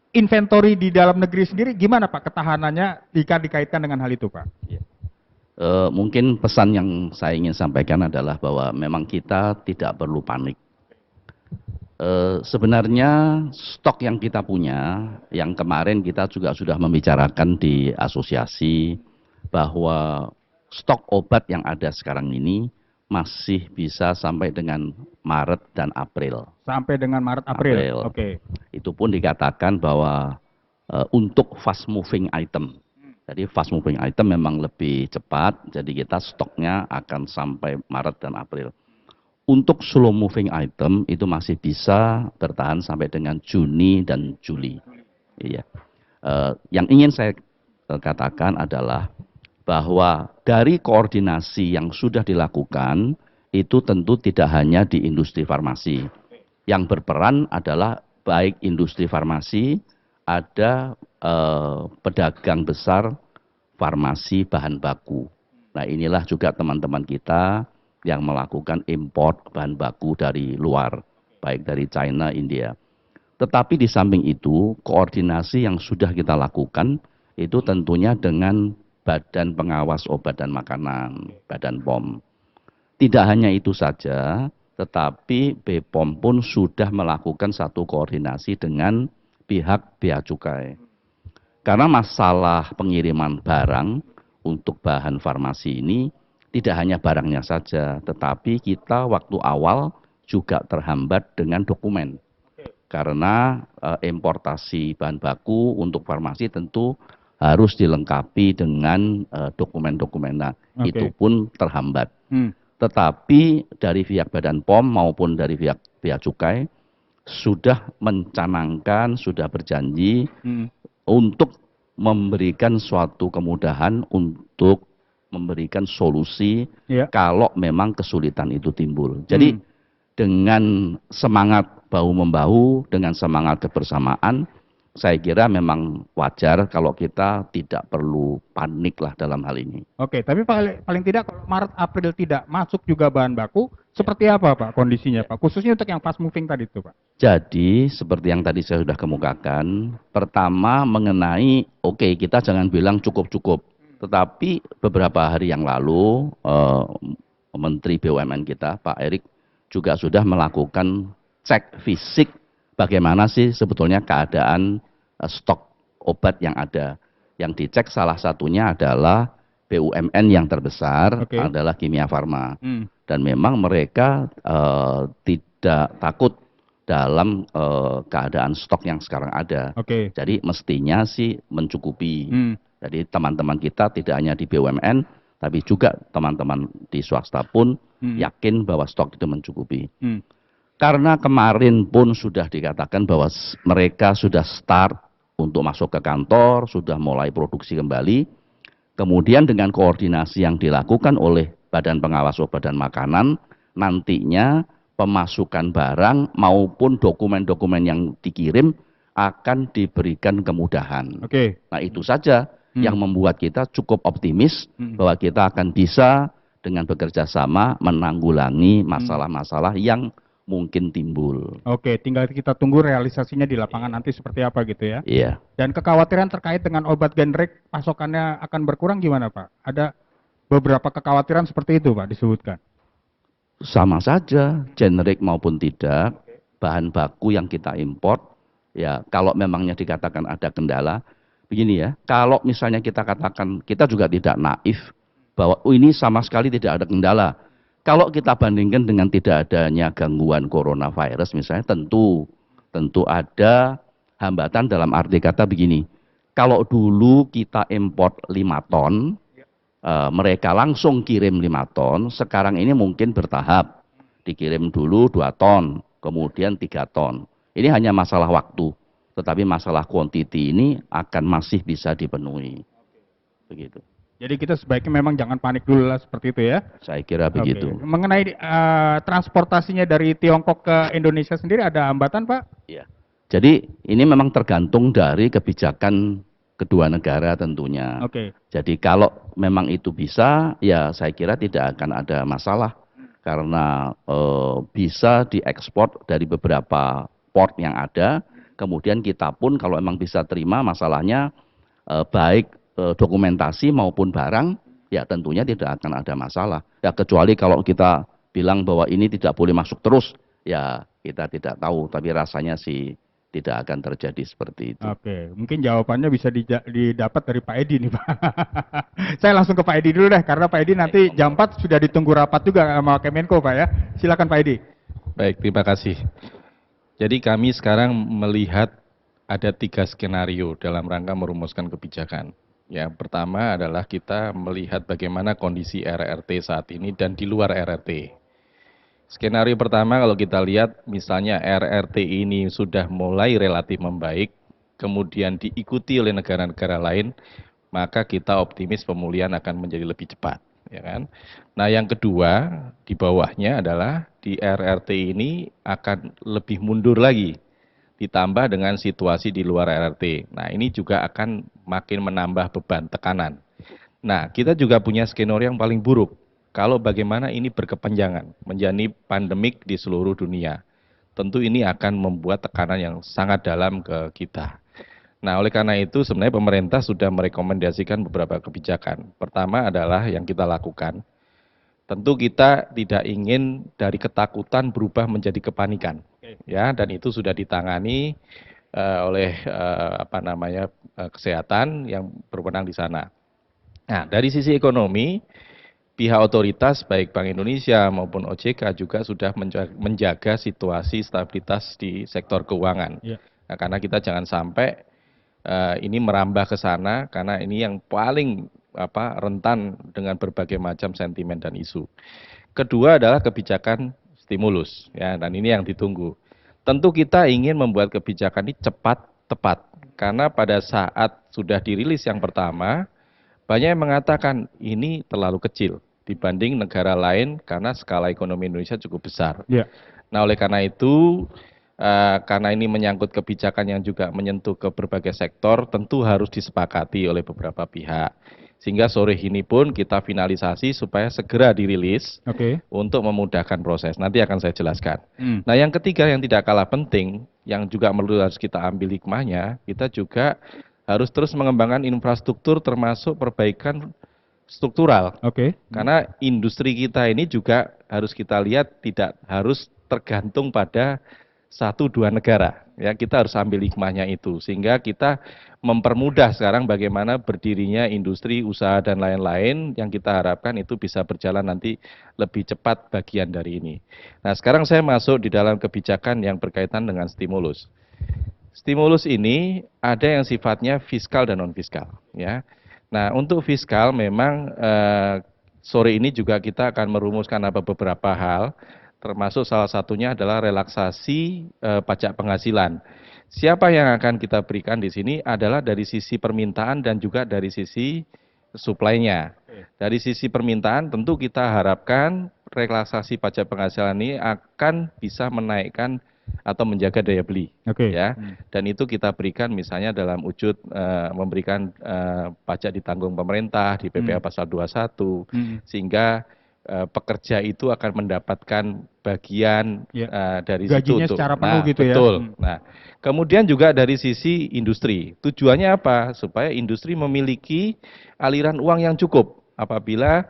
inventory di dalam negeri sendiri gimana Pak ketahanannya jika dikaitkan dengan hal itu Pak?
Mungkin pesan yang saya ingin sampaikan adalah bahwa memang kita tidak perlu panik. Sebenarnya stok yang kita punya, yang kemarin kita juga sudah membicarakan di asosiasi bahwa stok obat yang ada sekarang ini masih bisa sampai dengan Maret dan April.
Sampai dengan Maret April. Oke.
Itu pun dikatakan bahwa untuk fast moving item. Jadi fast moving item memang lebih cepat, jadi kita stoknya akan sampai Maret dan April. Untuk slow moving item itu masih bisa bertahan sampai dengan Juni dan Juli. Iya. Yang ingin saya katakan adalah bahwa dari koordinasi yang sudah dilakukan itu tentu tidak hanya di industri farmasi. Yang berperan adalah baik industri farmasi, ada pedagang besar farmasi bahan baku. Nah, inilah juga teman-teman kita yang melakukan import bahan baku dari luar, baik dari China, India. Tetapi di samping itu, koordinasi yang sudah kita lakukan itu tentunya dengan Badan Pengawas Obat dan Makanan, Badan POM. Tidak hanya itu saja, tetapi BPOM pun sudah melakukan satu koordinasi dengan pihak Bea Cukai. Karena masalah pengiriman barang untuk bahan farmasi ini tidak hanya barangnya saja, tetapi kita waktu awal juga terhambat dengan dokumen. Karena importasi bahan baku untuk farmasi tentu harus dilengkapi dengan dokumen-dokumen. Nah, itu pun terhambat. Tetapi dari pihak Badan POM maupun dari pihak Bea Cukai sudah mencanangkan, sudah berjanji untuk memberikan suatu kemudahan untuk memberikan solusi kalau memang kesulitan itu timbul. Jadi dengan semangat bahu-membahu, dengan semangat kebersamaan, saya kira memang wajar kalau kita tidak perlu panik lah dalam hal ini.
Oke, tapi paling tidak kalau Maret April tidak masuk juga bahan baku, seperti apa Pak kondisinya Pak? Khususnya untuk yang fast moving tadi itu Pak.
Jadi seperti yang tadi saya sudah kemukakan, pertama mengenai kita jangan bilang cukup-cukup, tetapi beberapa hari yang lalu Menteri BUMN kita Pak Erik juga sudah melakukan cek fisik bagaimana sih sebetulnya keadaan stok obat yang ada. Yang dicek salah satunya adalah BUMN yang terbesar adalah Kimia Farma. Dan memang mereka tidak takut dalam keadaan stok yang sekarang ada. Jadi mestinya sih mencukupi. Jadi teman-teman kita tidak hanya di BUMN, tapi juga teman-teman di swasta pun yakin bahwa stok itu mencukupi. Karena kemarin pun sudah dikatakan bahwa mereka sudah start untuk masuk ke kantor, sudah mulai produksi kembali. Kemudian dengan koordinasi yang dilakukan oleh Badan Pengawas Obat dan Makanan, nantinya pemasukan barang maupun dokumen-dokumen yang dikirim akan diberikan kemudahan. Nah, itu saja yang membuat kita cukup optimis bahwa kita akan bisa dengan bekerja sama menanggulangi masalah-masalah yang mungkin timbul.
Tinggal kita tunggu realisasinya di lapangan nanti seperti apa gitu ya.
Iya.
Dan kekhawatiran terkait dengan obat generik pasokannya akan berkurang gimana Pak? Ada beberapa kekhawatiran seperti itu Pak disebutkan.
Sama saja, generik maupun tidak, bahan baku yang kita import, ya kalau memangnya dikatakan ada kendala, begini ya, kalau misalnya kita katakan, kita juga tidak naif, bahwa ini sama sekali tidak ada kendala. Kalau kita bandingkan dengan tidak adanya gangguan coronavirus misalnya, tentu ada hambatan dalam arti kata begini. Kalau dulu kita import 5 ton, mereka langsung kirim 5 ton, sekarang ini mungkin bertahap. Dikirim dulu 2 ton, kemudian 3 ton. Ini hanya masalah waktu, tetapi masalah quantity ini akan masih bisa dipenuhi. Begitu.
Jadi kita sebaiknya memang jangan panik dulu lah seperti itu ya.
Saya kira begitu.
Mengenai transportasinya dari Tiongkok ke Indonesia sendiri ada hambatan Pak?
Iya. Jadi ini memang tergantung dari kebijakan kedua negara tentunya. Jadi kalau memang itu bisa, ya saya kira tidak akan ada masalah. Karena bisa diekspor dari beberapa port yang ada. Kemudian kita pun kalau memang bisa terima masalahnya baik dokumentasi maupun barang, ya tentunya tidak akan ada masalah. Ya kecuali kalau kita bilang bahwa ini tidak boleh masuk terus, ya kita tidak tahu. Tapi rasanya sih tidak akan terjadi seperti itu.
Mungkin jawabannya bisa didapat dari Pak Edi nih Pak. Saya langsung ke Pak Edi dulu deh, karena Pak Edi nanti jam 4 sudah ditunggu rapat juga sama Kemenko Pak ya. Silakan Pak Edi.
Baik, terima kasih. Jadi kami sekarang melihat ada 3 skenario dalam rangka merumuskan kebijakan. Ya, pertama adalah kita melihat bagaimana kondisi RRT saat ini dan di luar RRT. Skenario pertama kalau kita lihat misalnya RRT ini sudah mulai relatif membaik, kemudian diikuti oleh negara-negara lain, maka kita optimis pemulihan akan menjadi lebih cepat, ya kan? Nah, yang kedua di bawahnya adalah di RRT ini akan lebih mundur lagi, ditambah dengan situasi di luar RRT. Nah, ini juga akan makin menambah beban tekanan. Nah, kita juga punya skenario yang paling buruk. Kalau bagaimana ini berkepanjangan, menjadi pandemik di seluruh dunia. Tentu ini akan membuat tekanan yang sangat dalam ke kita. Nah, oleh karena itu sebenarnya pemerintah sudah merekomendasikan beberapa kebijakan. Pertama adalah yang kita lakukan, tentu kita tidak ingin dari ketakutan berubah menjadi kepanikan. Ya, dan itu sudah ditangani oleh kesehatan yang berwenang di sana. Nah, dari sisi ekonomi, pihak otoritas baik Bank Indonesia maupun OJK juga sudah menjaga situasi stabilitas di sektor keuangan.
Ya.
Nah, karena kita jangan sampai ini merambah ke sana, karena ini yang paling rentan dengan berbagai macam sentimen dan isu. Kedua adalah kebijakan stimulus, ya, dan ini yang ditunggu. Tentu kita ingin membuat kebijakan ini cepat, tepat, karena pada saat sudah dirilis yang pertama, banyak yang mengatakan ini terlalu kecil dibanding negara lain karena skala ekonomi Indonesia cukup besar.
Ya.
Nah, oleh karena itu, karena ini menyangkut kebijakan yang juga menyentuh ke berbagai sektor, tentu harus disepakati oleh beberapa pihak. Sehingga sore ini pun kita finalisasi supaya segera dirilis
Oke.
untuk memudahkan proses. Nanti akan saya jelaskan. Nah, yang ketiga yang tidak kalah penting, yang juga harus kita ambil hikmahnya, kita juga harus terus mengembangkan infrastruktur termasuk perbaikan struktural.
Oke.
Karena industri kita ini juga harus kita lihat tidak harus tergantung pada 1-2 negara. Ya, kita harus ambil hikmahnya itu sehingga kita mempermudah sekarang bagaimana berdirinya industri, usaha dan lain-lain yang kita harapkan itu bisa berjalan nanti lebih cepat bagian dari ini. Nah, sekarang saya masuk di dalam kebijakan yang berkaitan dengan stimulus. Stimulus ini ada yang sifatnya fiskal dan non fiskal, ya. Nah, untuk fiskal memang sore ini juga kita akan merumuskan beberapa hal, termasuk salah satunya adalah relaksasi pajak penghasilan. Siapa yang akan kita berikan di sini adalah dari sisi permintaan dan juga dari sisi supply-nya. Dari sisi permintaan tentu kita harapkan relaksasi pajak penghasilan ini akan bisa menaikkan atau menjaga daya beli,
Oke.
ya. Dan itu kita berikan misalnya dalam wujud memberikan pajak ditanggung pemerintah di PPh pasal 21 sehingga pekerja itu akan mendapatkan bagian dari
Gajinya
situ
secara penuh gitu ya.
betul. Nah, kemudian juga dari sisi industri. Tujuannya apa? Supaya industri memiliki aliran uang yang cukup apabila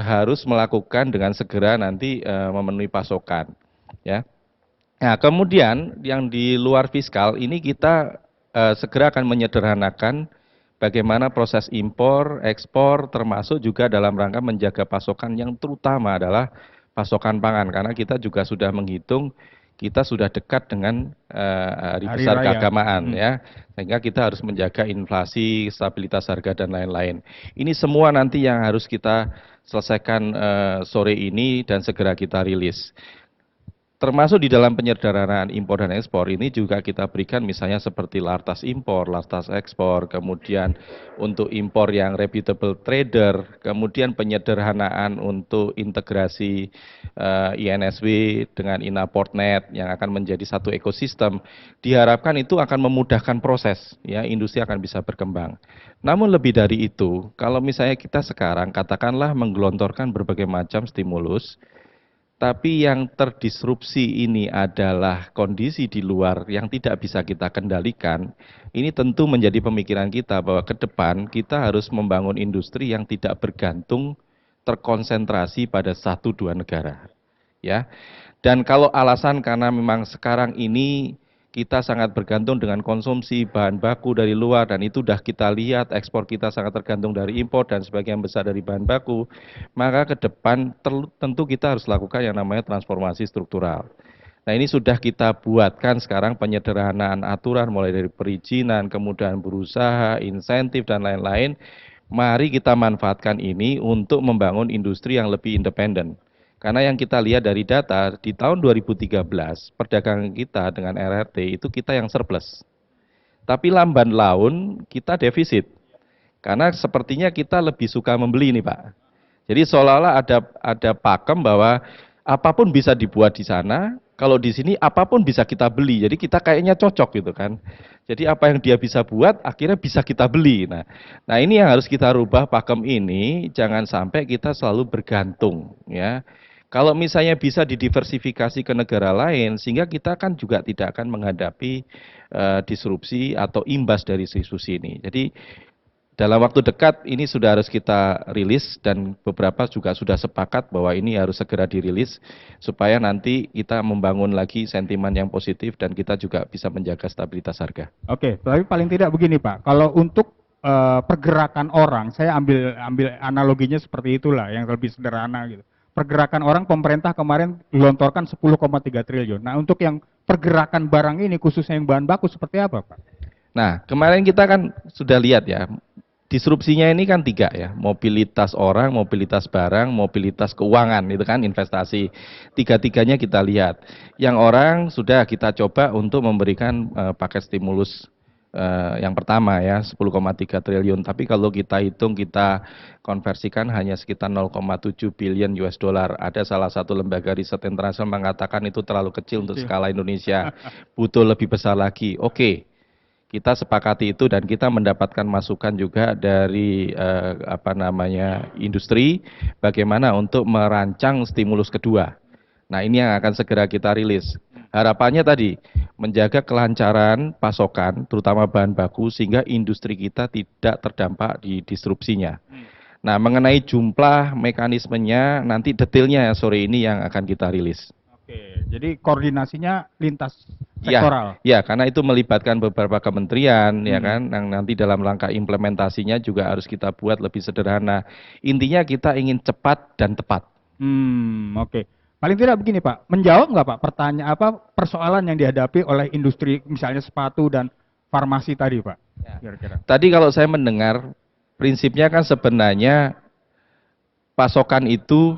harus melakukan dengan segera nanti memenuhi pasokan, ya. Nah, kemudian yang di luar fiskal ini kita segera akan menyederhanakan bagaimana proses impor, ekspor, termasuk juga dalam rangka menjaga pasokan yang terutama adalah pasokan pangan. Karena kita juga sudah menghitung, kita sudah dekat dengan hari
Hari
besar
raya.
keagamaan, ya. Sehingga kita harus menjaga inflasi, stabilitas harga, dan lain-lain. Ini semua nanti yang harus kita selesaikan sore ini dan segera kita rilis. Termasuk di dalam penyederhanaan impor dan ekspor ini juga kita berikan misalnya seperti lartas impor, lartas ekspor, kemudian untuk impor yang reputable trader, kemudian penyederhanaan untuk integrasi INSW dengan Inaportnet yang akan menjadi satu ekosistem. Diharapkan itu akan memudahkan proses, ya, industri akan bisa berkembang. Namun lebih dari itu, kalau misalnya kita sekarang katakanlah menggelontorkan berbagai macam stimulus, tapi yang terdisrupsi ini adalah kondisi di luar yang tidak bisa kita kendalikan. Ini tentu menjadi pemikiran kita bahwa ke depan kita harus membangun industri yang tidak bergantung terkonsentrasi pada 1-2 negara. Ya. Dan kalau alasan karena memang sekarang ini kita sangat bergantung dengan konsumsi bahan baku dari luar dan itu sudah kita lihat ekspor kita sangat tergantung dari impor dan sebagian besar dari bahan baku, maka ke depan tentu kita harus lakukan yang namanya transformasi struktural. Nah, ini sudah kita buatkan sekarang penyederhanaan aturan mulai dari perizinan, kemudian berusaha, insentif dan lain-lain. Mari kita manfaatkan ini untuk membangun industri yang lebih independen. Karena yang kita lihat dari data di tahun 2013 perdagangan kita dengan RRT itu kita yang surplus. Tapi lamban laun kita defisit. Karena sepertinya kita lebih suka membeli nih Pak. Jadi seolah-olah ada pakem bahwa apapun bisa dibuat di sana, kalau di sini apapun bisa kita beli. Jadi kita kayaknya cocok gitu kan. Jadi apa yang dia bisa buat akhirnya bisa kita beli. Nah ini yang harus kita rubah pakem ini, jangan sampai kita selalu bergantung ya. Kalau misalnya bisa didiversifikasi ke negara lain, sehingga kita kan juga tidak akan menghadapi disrupsi atau imbas dari diskusi ini. Jadi dalam waktu dekat ini sudah harus kita rilis dan beberapa juga sudah sepakat bahwa ini harus segera dirilis supaya nanti kita membangun lagi sentimen yang positif dan kita juga bisa menjaga stabilitas harga.
Oke, tapi paling tidak begini Pak, kalau untuk pergerakan orang, saya ambil analoginya seperti itulah yang lebih sederhana gitu. Pergerakan orang pemerintah kemarin gelontorkan 10,3 triliun. Nah, untuk yang pergerakan barang ini khususnya yang bahan baku seperti apa Pak?
Nah, kemarin kita kan sudah lihat ya, disrupsinya ini kan 3 ya, mobilitas orang, mobilitas barang, mobilitas keuangan, itu kan investasi. 3-tiganya kita lihat. Yang orang sudah kita coba untuk memberikan paket stimulus yang pertama ya, 10,3 triliun. Tapi kalau kita hitung, kita konversikan hanya sekitar 0,7 billion US dollar. Ada salah satu lembaga riset internasional mengatakan itu terlalu kecil untuk skala Indonesia, butuh lebih besar lagi. Oke. Kita sepakati itu dan kita mendapatkan masukan juga dari industri bagaimana untuk merancang stimulus kedua. Nah, ini yang akan segera kita rilis. Harapannya tadi menjaga kelancaran pasokan terutama bahan baku sehingga industri kita tidak terdampak di disrupsinya. Nah, mengenai jumlah mekanismenya nanti detailnya sore ini yang akan kita rilis.
Oke, jadi koordinasinya lintas sektoral.
Ya, karena itu melibatkan beberapa kementerian, ya kan, yang nanti dalam langkah implementasinya juga harus kita buat lebih sederhana. Intinya kita ingin cepat dan tepat.
Oke. Paling tidak begini Pak, menjawab nggak Pak pertanyaan persoalan yang dihadapi oleh industri misalnya sepatu dan farmasi tadi Pak? Kira-kira.
Tadi kalau saya mendengar prinsipnya kan sebenarnya pasokan itu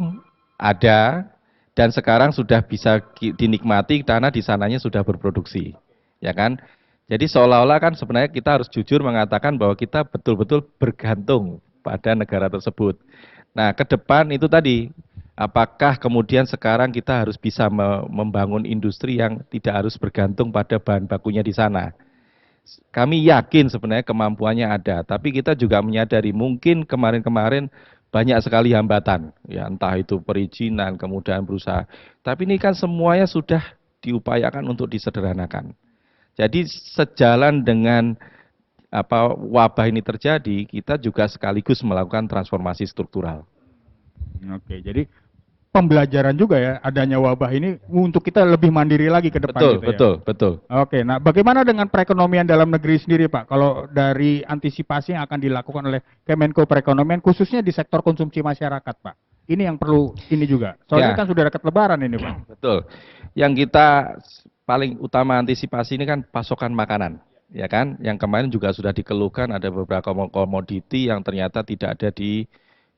ada. Dan sekarang sudah bisa dinikmati karena di sananya sudah berproduksi, ya kan? Jadi seolah-olah kan sebenarnya kita harus jujur mengatakan bahwa kita betul-betul bergantung pada negara tersebut. Nah, ke depan itu tadi, apakah kemudian sekarang kita harus bisa membangun industri yang tidak harus bergantung pada bahan bakunya di sana? Kami yakin sebenarnya kemampuannya ada, tapi kita juga menyadari mungkin kemarin-kemarin banyak sekali hambatan, ya entah itu perizinan, kemudian berusaha. Tapi ini kan semuanya sudah diupayakan untuk disederhanakan. Jadi sejalan dengan wabah ini terjadi, kita juga sekaligus melakukan transformasi struktural.
Oke, jadi pembelajaran juga ya adanya wabah ini untuk kita lebih mandiri lagi ke depan.
Betul.
Oke, nah bagaimana dengan perekonomian dalam negeri sendiri Pak? Kalau dari antisipasi yang akan dilakukan oleh Kemenko Perekonomian khususnya di sektor konsumsi masyarakat Pak. Ini yang perlu ini juga. Soalnya kan sudah dekat Lebaran ini Pak.
Betul. Yang kita paling utama antisipasi ini kan pasokan makanan. Ya kan? Yang kemarin juga sudah dikeluhkan ada beberapa komoditi yang ternyata tidak ada di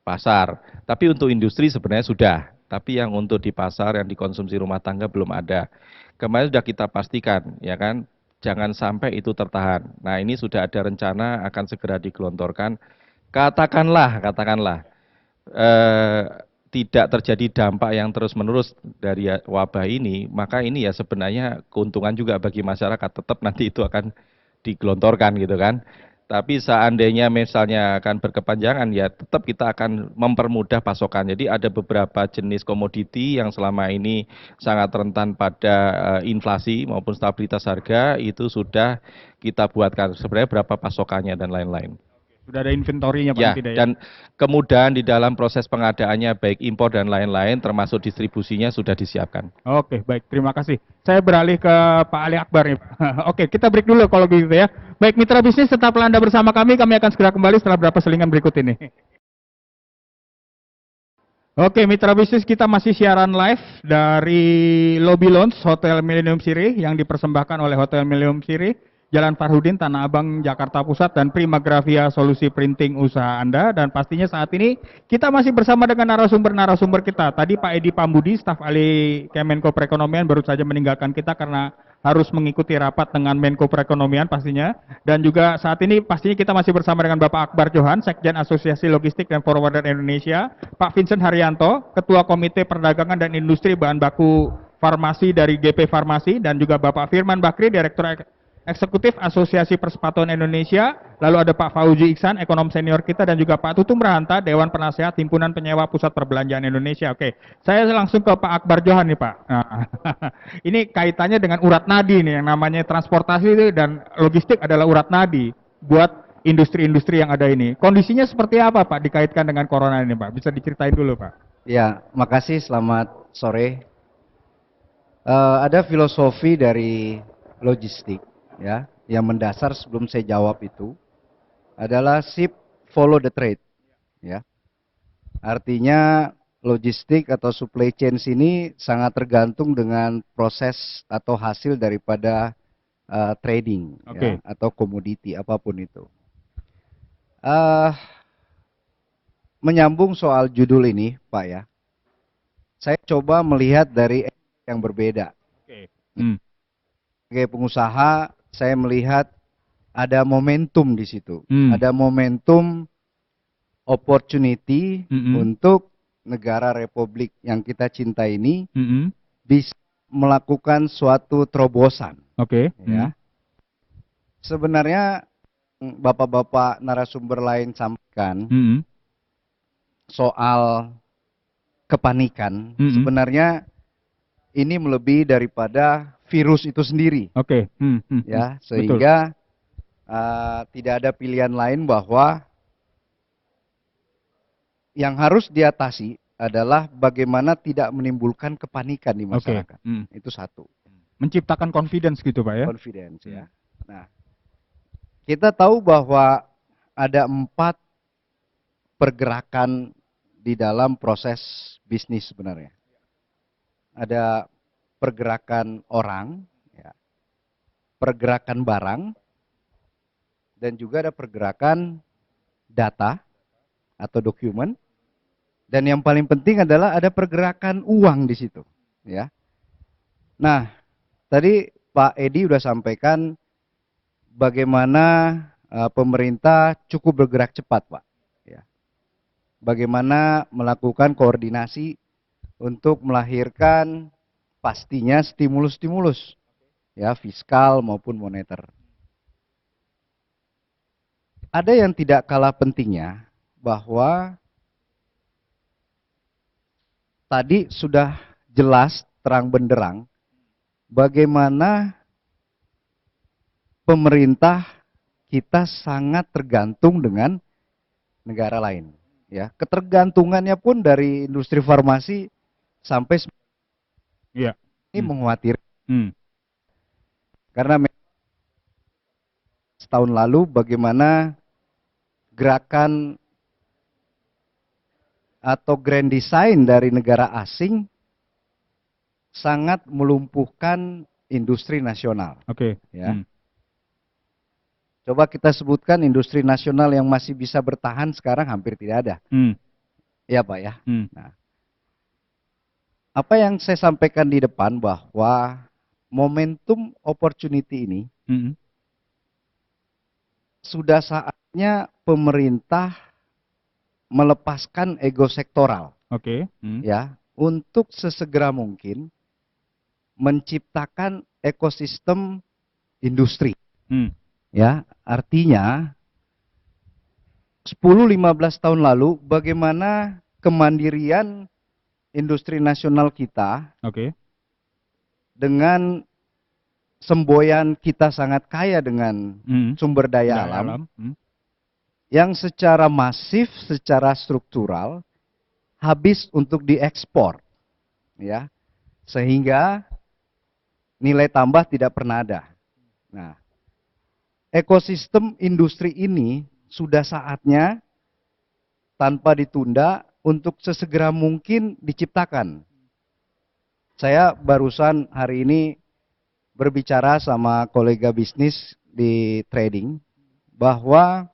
pasar. Tapi untuk industri sebenarnya sudah. Tapi yang untuk di pasar, yang dikonsumsi rumah tangga belum ada. Kemarin sudah kita pastikan, ya kan, jangan sampai itu tertahan. Nah, ini sudah ada rencana akan segera digelontorkan. Katakanlah, tidak terjadi dampak yang terus-menerus dari wabah ini, maka ini ya sebenarnya keuntungan juga bagi masyarakat. Tetap nanti itu akan digelontorkan gitu kan. Tapi seandainya misalnya akan berkepanjangan ya tetap kita akan mempermudah pasokan. Jadi ada beberapa jenis komoditi yang selama ini sangat rentan pada inflasi maupun stabilitas harga itu sudah kita buatkan sebenarnya berapa pasokannya dan lain-lain.
Sudah ada inventorinya
ya,
tidak ya?
Dan kemudahan di dalam proses pengadaannya baik impor dan lain-lain termasuk distribusinya sudah disiapkan.
Oke, baik. Terima kasih. Saya beralih ke Pak Ali Akbar nih Pak. Oke, kita break dulu kalau gitu ya. Baik mitra bisnis, tetaplah Anda bersama kami akan segera kembali setelah beberapa selingan berikut ini. Oke, mitra bisnis kita masih siaran live dari Lobby Lounge Hotel Millennium Siri yang dipersembahkan oleh Hotel Millennium Siri, Jalan Farhudin, Tanah Abang, Jakarta Pusat, dan Prima Grafia Solusi Printing usaha Anda. Dan pastinya saat ini kita masih bersama dengan narasumber-narasumber kita. Tadi Pak Edi Pambudi, staf ahli Kemenko Perekonomian, baru saja meninggalkan kita karena harus mengikuti rapat dengan Menko Perekonomian pastinya. Dan juga saat ini pastinya kita masih bersama dengan Bapak Akbar Johan, Sekjen Asosiasi Logistik dan Forwarder Indonesia, Pak Vincent Haryanto, Ketua Komite Perdagangan dan Industri Bahan Baku Farmasi dari GP Farmasi, dan juga Bapak Firman Bakri, Direktur Eksekutif Asosiasi Persepatuan Indonesia, lalu ada Pak Fauzi Iksan, ekonom senior kita, dan juga Pak Tutum Rahanta, Dewan Penasehat Himpunan Penyewa Pusat Perbelanjaan Indonesia. Oke, saya langsung ke Pak Akbar Johan nih Pak. Nah, ini kaitannya dengan urat nadi nih, yang namanya transportasi itu dan logistik adalah urat nadi buat industri-industri yang ada ini. Kondisinya seperti apa Pak dikaitkan dengan corona ini Pak? Bisa diceritain dulu Pak.
Ya, makasih. Selamat sore. Ada filosofi dari logistik, ya, yang mendasar sebelum saya jawab itu adalah ship follow the trade, ya. Artinya logistik atau supply chain ini sangat tergantung dengan proses atau hasil daripada trading,
Oke.
ya, atau komoditi apapun itu. Eh, Menyambung soal judul ini, Pak, ya, saya coba melihat dari yang berbeda.
Oke.
Sebagai pengusaha, saya melihat ada momentum di situ. Ada momentum opportunity untuk negara republik yang kita cinta ini bisa melakukan suatu terobosan.
Oke.
Ya. Sebenarnya bapak-bapak narasumber lain sampaikan soal kepanikan. Sebenarnya ini melebihi daripada virus itu sendiri.
Oke.
Ya, sehingga tidak ada pilihan lain bahwa yang harus diatasi adalah bagaimana tidak menimbulkan kepanikan di masyarakat. Itu satu.
Menciptakan confidence gitu Pak ya?
Confidence, ya. Nah, kita tahu bahwa ada 4 pergerakan di dalam proses bisnis sebenarnya. Ada pergerakan orang, ya, pergerakan barang, dan juga ada pergerakan data atau dokumen, dan yang paling penting adalah ada pergerakan uang di situ, ya. Nah, tadi Pak Edi sudah sampaikan bagaimana pemerintah cukup bergerak cepat, Pak, ya. Bagaimana melakukan koordinasi untuk melahirkan pastinya stimulus-stimulus, ya, fiskal maupun moneter. Ada yang tidak kalah pentingnya bahwa tadi sudah jelas terang benderang bagaimana pemerintah kita sangat tergantung dengan negara lain, ya. Ketergantungannya pun dari industri farmasi sampai ini mengkhawatirkan. Karena setahun lalu bagaimana gerakan atau grand design dari negara asing sangat melumpuhkan industri nasional.
Oke.
Ya. Coba kita sebutkan industri nasional yang masih bisa bertahan sekarang hampir tidak ada. Ya Pak ya. Nah, apa yang saya sampaikan di depan bahwa momentum opportunity ini sudah saatnya pemerintah melepaskan ego sektoral, ya, untuk sesegera mungkin menciptakan ekosistem industri. Ya, artinya 10-15 tahun lalu bagaimana kemandirian industri nasional kita dengan semboyan kita sangat kaya dengan sumber daya alam yang secara masif, secara struktural habis untuk diekspor, ya, sehingga nilai tambah tidak pernah ada. Nah, ekosistem industri ini sudah saatnya tanpa ditunda untuk sesegera mungkin diciptakan. Saya barusan hari ini berbicara sama kolega bisnis di trading bahwa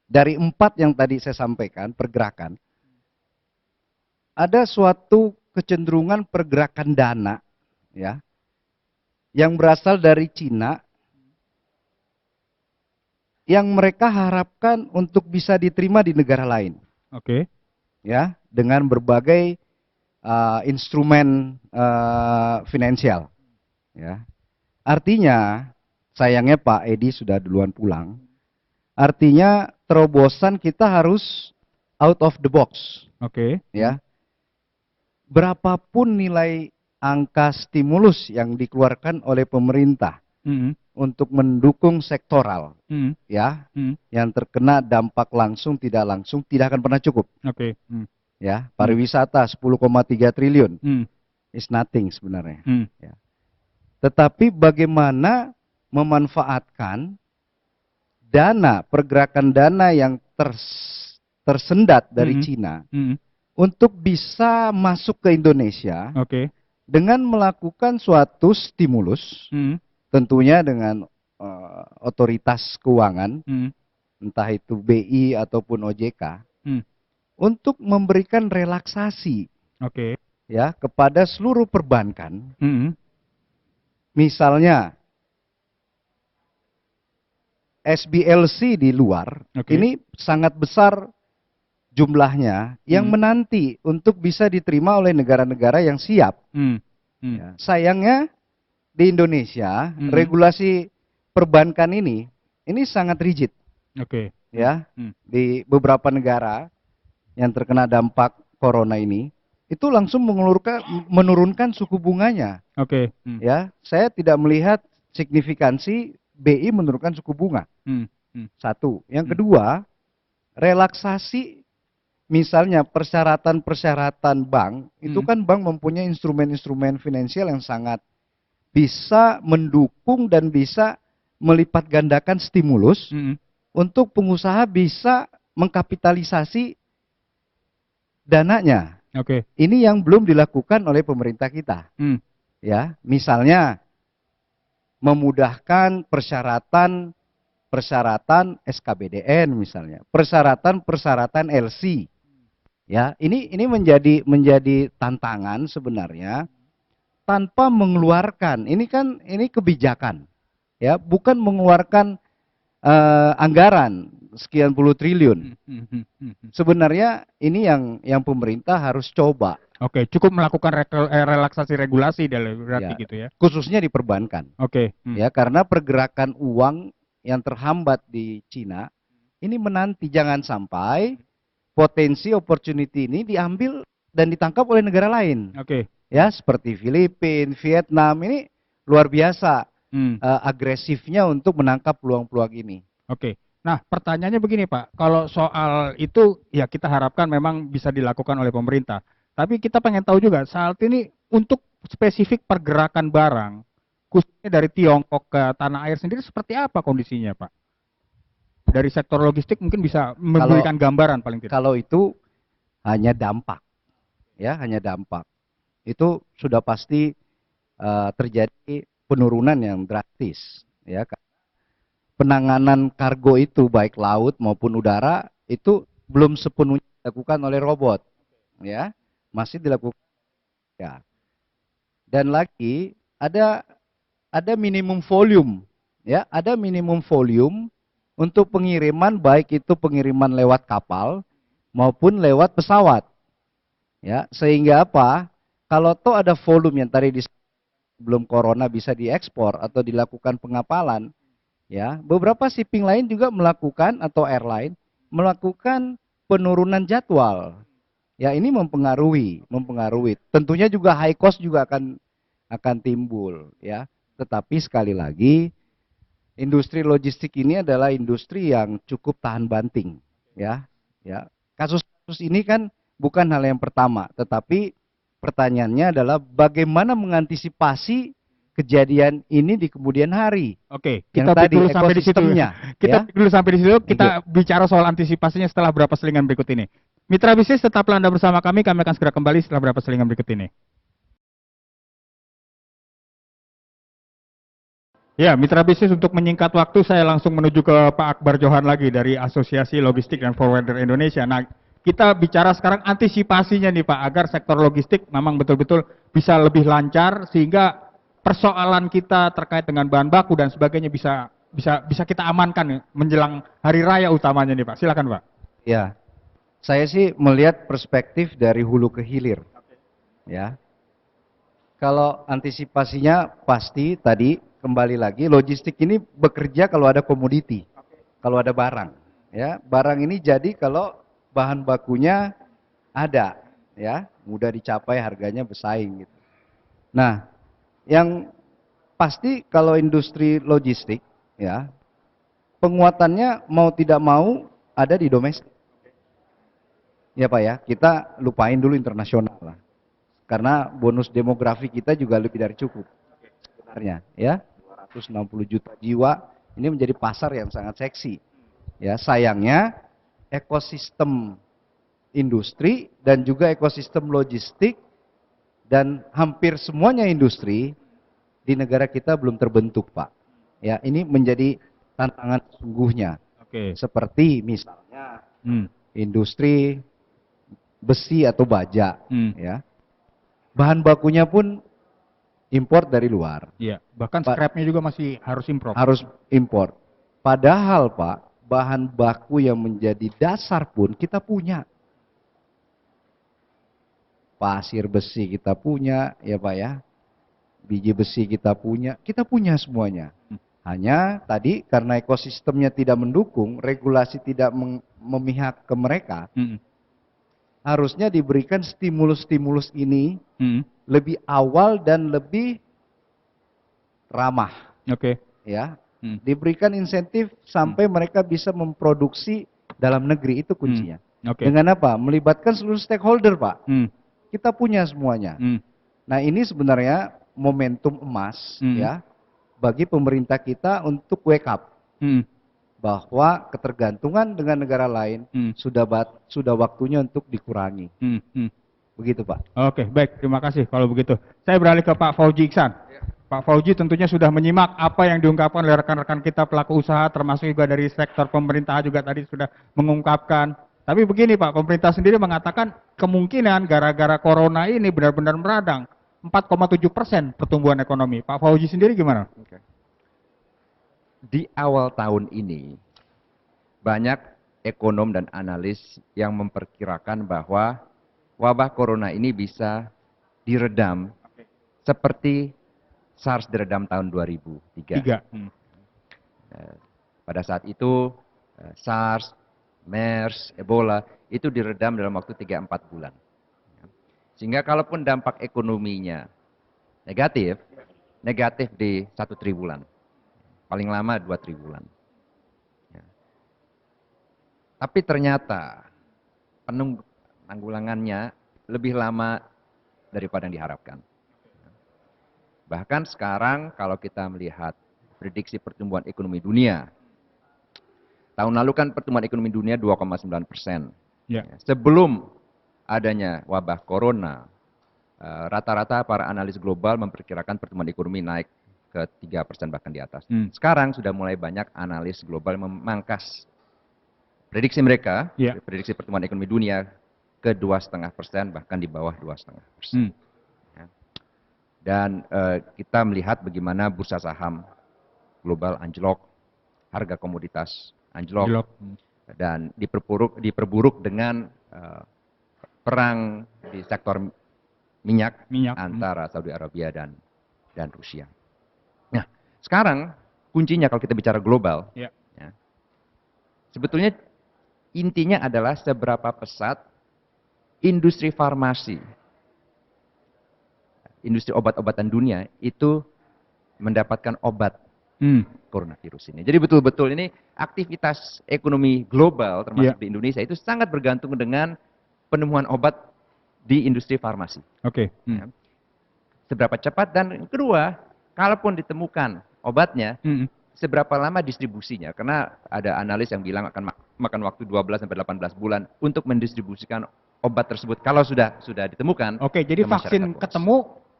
dari 4 yang tadi saya sampaikan pergerakan, ada suatu kecenderungan pergerakan dana ya yang berasal dari Cina yang mereka harapkan untuk bisa diterima di negara lain
Oke.
ya dengan berbagai instrumen finansial ya. Artinya sayangnya Pak Edi sudah duluan pulang. Artinya terobosan kita harus out of the box
Oke.
ya. Berapapun nilai angka stimulus yang dikeluarkan oleh pemerintah
Mhm.
untuk mendukung sektoral
Mhm.
ya
Mhm.
yang terkena dampak langsung tidak langsung tidak akan pernah cukup
Oke. Mhm.
ya. Pariwisata 10,3 triliun
Mhm.
is nothing sebenarnya
Mhm.
ya. Tetapi bagaimana memanfaatkan dana pergerakan dana yang tersendat dari
Mhm.
Cina
Mhm.
untuk bisa masuk ke Indonesia
Oke.
dengan melakukan suatu stimulus,
Mhm.
tentunya dengan otoritas keuangan,
Mhm.
entah itu BI ataupun OJK,
Mhm.
untuk memberikan relaksasi
Oke.
ya kepada seluruh perbankan,
Mhm.
misalnya SBLC di luar,
Oke.
ini sangat besar jumlahnya yang menanti untuk bisa diterima oleh negara-negara yang siap.
Mhm. Mhm.
Ya. Sayangnya di Indonesia regulasi perbankan ini sangat rigid
Oke.
ya.
Mhm.
Di beberapa negara yang terkena dampak corona ini itu langsung menurunkan suku bunganya
Oke. Mhm.
ya. Saya tidak melihat signifikansi BI menurunkan suku bunga.
Mhm. Mhm.
Satu. Yang kedua, relaksasi misalnya persyaratan-persyaratan bank, itu kan bank mempunyai instrumen-instrumen finansial yang sangat bisa mendukung dan bisa melipat gandakan stimulus
Mhm.
untuk pengusaha bisa mengkapitalisasi dananya.
Oke.
Ini yang belum dilakukan oleh pemerintah kita.
Mhm.
Ya, misalnya memudahkan persyaratan SKBDN misalnya, persyaratan LC. Ya, ini menjadi tantangan sebenarnya tanpa mengeluarkan. Ini kebijakan. Ya, bukan mengeluarkan anggaran sekian puluh triliun.
Mhm. Mhm.
Sebenarnya ini yang pemerintah harus coba
Oke, cukup melakukan relaksasi regulasi berarti
ya,
gitu ya.
khususnya di perbankan.
Oke.
Ya, karena pergerakan uang yang terhambat di Cina ini menanti jangan sampai potensi opportunity ini diambil dan ditangkap oleh negara lain.
Oke.
Ya, seperti Filipina, Vietnam ini luar biasa
Mhm.
agresifnya untuk menangkap peluang-peluang ini.
Oke. Nah, pertanyaannya begini, Pak. Kalau soal itu ya kita harapkan memang bisa dilakukan oleh pemerintah. Tapi kita pengen tahu juga saat ini untuk spesifik pergerakan barang, khususnya dari Tiongkok ke tanah air sendiri seperti apa kondisinya, Pak? Dari sektor logistik mungkin bisa memberikan gambaran paling tidak.
Kalau itu hanya dampak, ya hanya dampak. Itu sudah pasti terjadi penurunan yang drastis, ya. Penanganan kargo itu baik laut maupun udara itu belum sepenuhnya dilakukan oleh robot, ya. Masih dilakukan ya. Dan lagi ada minimum volume, ya, ada minimum volume untuk pengiriman baik itu pengiriman lewat kapal maupun lewat pesawat. Ya, sehingga apa? Kalau toh ada volume yang tadi belum corona bisa diekspor atau dilakukan pengapalan, ya, beberapa shipping lain juga melakukan atau airline melakukan penurunan jadwal. Ya, ini mempengaruhi. Tentunya juga high cost juga akan timbul, ya. Tetapi sekali lagi, industri logistik ini adalah industri yang cukup tahan banting, ya. Ya. Kasus-kasus ini kan bukan hal yang pertama, tetapi pertanyaannya adalah bagaimana mengantisipasi kejadian ini di kemudian hari.
Oke,
Yang
kita break
tadi
dulu sampai di situ.
ekosistemnya,
Kita
ya.
break dulu sampai di situ.
Thank
Kita bicara soal antisipasinya setelah berapa selingan berikut ini. Mitra bisnis tetaplah Anda bersama kami akan segera kembali setelah beberapa selingan berikut ini. Ya, mitra bisnis untuk menyingkat waktu saya langsung menuju ke Pak Akbar Johan lagi dari Asosiasi Logistik dan Forwarder Indonesia. Nah, kita bicara sekarang antisipasinya nih Pak, agar sektor logistik memang betul-betul bisa lebih lancar sehingga persoalan kita terkait dengan bahan baku dan sebagainya bisa kita amankan menjelang hari raya utamanya nih Pak. Silakan Pak.
Ya, saya sih melihat perspektif dari hulu ke hilir. Ya, kalau antisipasinya pasti tadi kembali lagi logistik ini bekerja kalau ada komoditi, kalau ada barang. Ya, barang ini jadi kalau bahan bakunya ada, ya, mudah dicapai, harganya bersaing gitu. Nah, yang pasti kalau industri logistik, ya, penguatannya mau tidak mau ada di domestik. Ya Pak ya, kita lupain dulu internasional lah. Karena bonus demografi kita juga lebih dari cukup sebenarnya, ya. 260 juta jiwa ini menjadi pasar yang sangat seksi. Ya, sayangnya ekosistem industri dan juga ekosistem logistik dan hampir semuanya industri di negara kita belum terbentuk, Pak. Ya, ini menjadi tantangan sesungguhnya.
Oke.
Seperti misalnya industri besi atau baja, ya. Bahan bakunya pun import dari luar.
Iya, bahkan scrap-nya juga masih harus impor.
Harus impor. Padahal Pak, bahan baku yang menjadi dasar pun kita punya. Pasir besi kita punya, ya Pak ya. Biji besi kita punya semuanya. Hanya tadi karena ekosistemnya tidak mendukung, regulasi tidak memihak ke mereka, harusnya diberikan stimulus-stimulus ini lebih awal dan lebih ramah.
Oke.
Ya, diberikan insentif sampai mereka bisa memproduksi dalam negeri, itu kuncinya.
Oke.
Dengan apa? Melibatkan seluruh stakeholder, Pak. Kita punya semuanya. Nah, ini sebenarnya momentum emas ya bagi pemerintah kita untuk wake up. Bahwa ketergantungan dengan negara lain sudah waktunya untuk dikurangi. Begitu Pak.
Oke, baik, terima kasih kalau begitu. Saya beralih ke Pak Fauji Iksan. Pak Fauji tentunya sudah menyimak apa yang diungkapkan oleh rekan-rekan kita pelaku usaha, termasuk juga dari sektor pemerintah juga tadi sudah mengungkapkan. Tapi begini Pak, pemerintah sendiri mengatakan kemungkinan gara-gara corona ini benar-benar meradang 4,7% pertumbuhan ekonomi. Pak Fauji sendiri gimana?
Di awal tahun ini, banyak ekonom dan analis yang memperkirakan bahwa wabah corona ini bisa diredam seperti SARS diredam tahun 2003. Pada saat itu, SARS, MERS, Ebola, itu diredam dalam waktu 3-4 bulan. Sehingga kalaupun dampak ekonominya negatif di 1 triwulan. Paling lama 2 triwulan. Tapi ternyata penanggulangannya lebih lama daripada yang diharapkan. Bahkan sekarang kalau kita melihat prediksi pertumbuhan ekonomi dunia, tahun lalu kan pertumbuhan ekonomi dunia 2,9%. Sebelum adanya wabah corona, rata-rata para analis global memperkirakan pertumbuhan ekonomi naik ke 3% bahkan di atas. Sekarang sudah mulai banyak analis global memangkas prediksi mereka, prediksi pertumbuhan ekonomi dunia ke 2,5% bahkan di bawah 2,5%. Dan kita melihat bagaimana bursa saham global anjlok, harga komoditas anjlok, dan diperburuk dengan perang di sektor minyak. Antara Saudi Arabia dan Rusia. Nah, sekarang kuncinya kalau kita bicara global, sebetulnya intinya adalah seberapa pesat industri farmasi, industri obat-obatan dunia itu mendapatkan obat coronavirus ini. Jadi betul-betul ini aktivitas ekonomi global termasuk di Indonesia itu sangat bergantung dengan penemuan obat di industri farmasi. Seberapa cepat, dan kedua, kalaupun ditemukan obatnya, seberapa lama distribusinya? Karena ada analis yang bilang akan makan waktu 12 sampai 18 bulan untuk mendistribusikan obat tersebut kalau sudah ditemukan.
Oke, jadi
ke masyarakat
vaksin
luas.
ketemu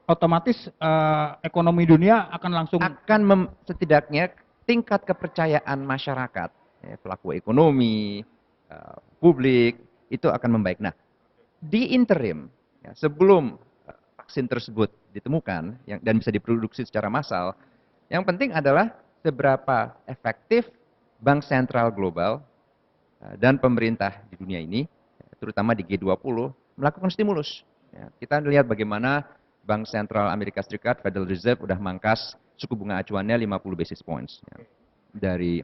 otomatis ekonomi dunia akan langsung
Setidaknya tingkat kepercayaan masyarakat, ya, pelaku ekonomi, publik itu akan membaik. Nah, di interim, ya, sebelum vaksin tersebut ditemukan dan bisa diproduksi secara massal, yang penting adalah seberapa efektif bank sentral global dan pemerintah di dunia ini, terutama di G20, melakukan stimulus. Ya, kita lihat bagaimana Bank Sentral Amerika Serikat, Federal Reserve, udah mangkas suku bunga acuannya 50 basis points. Ya, dari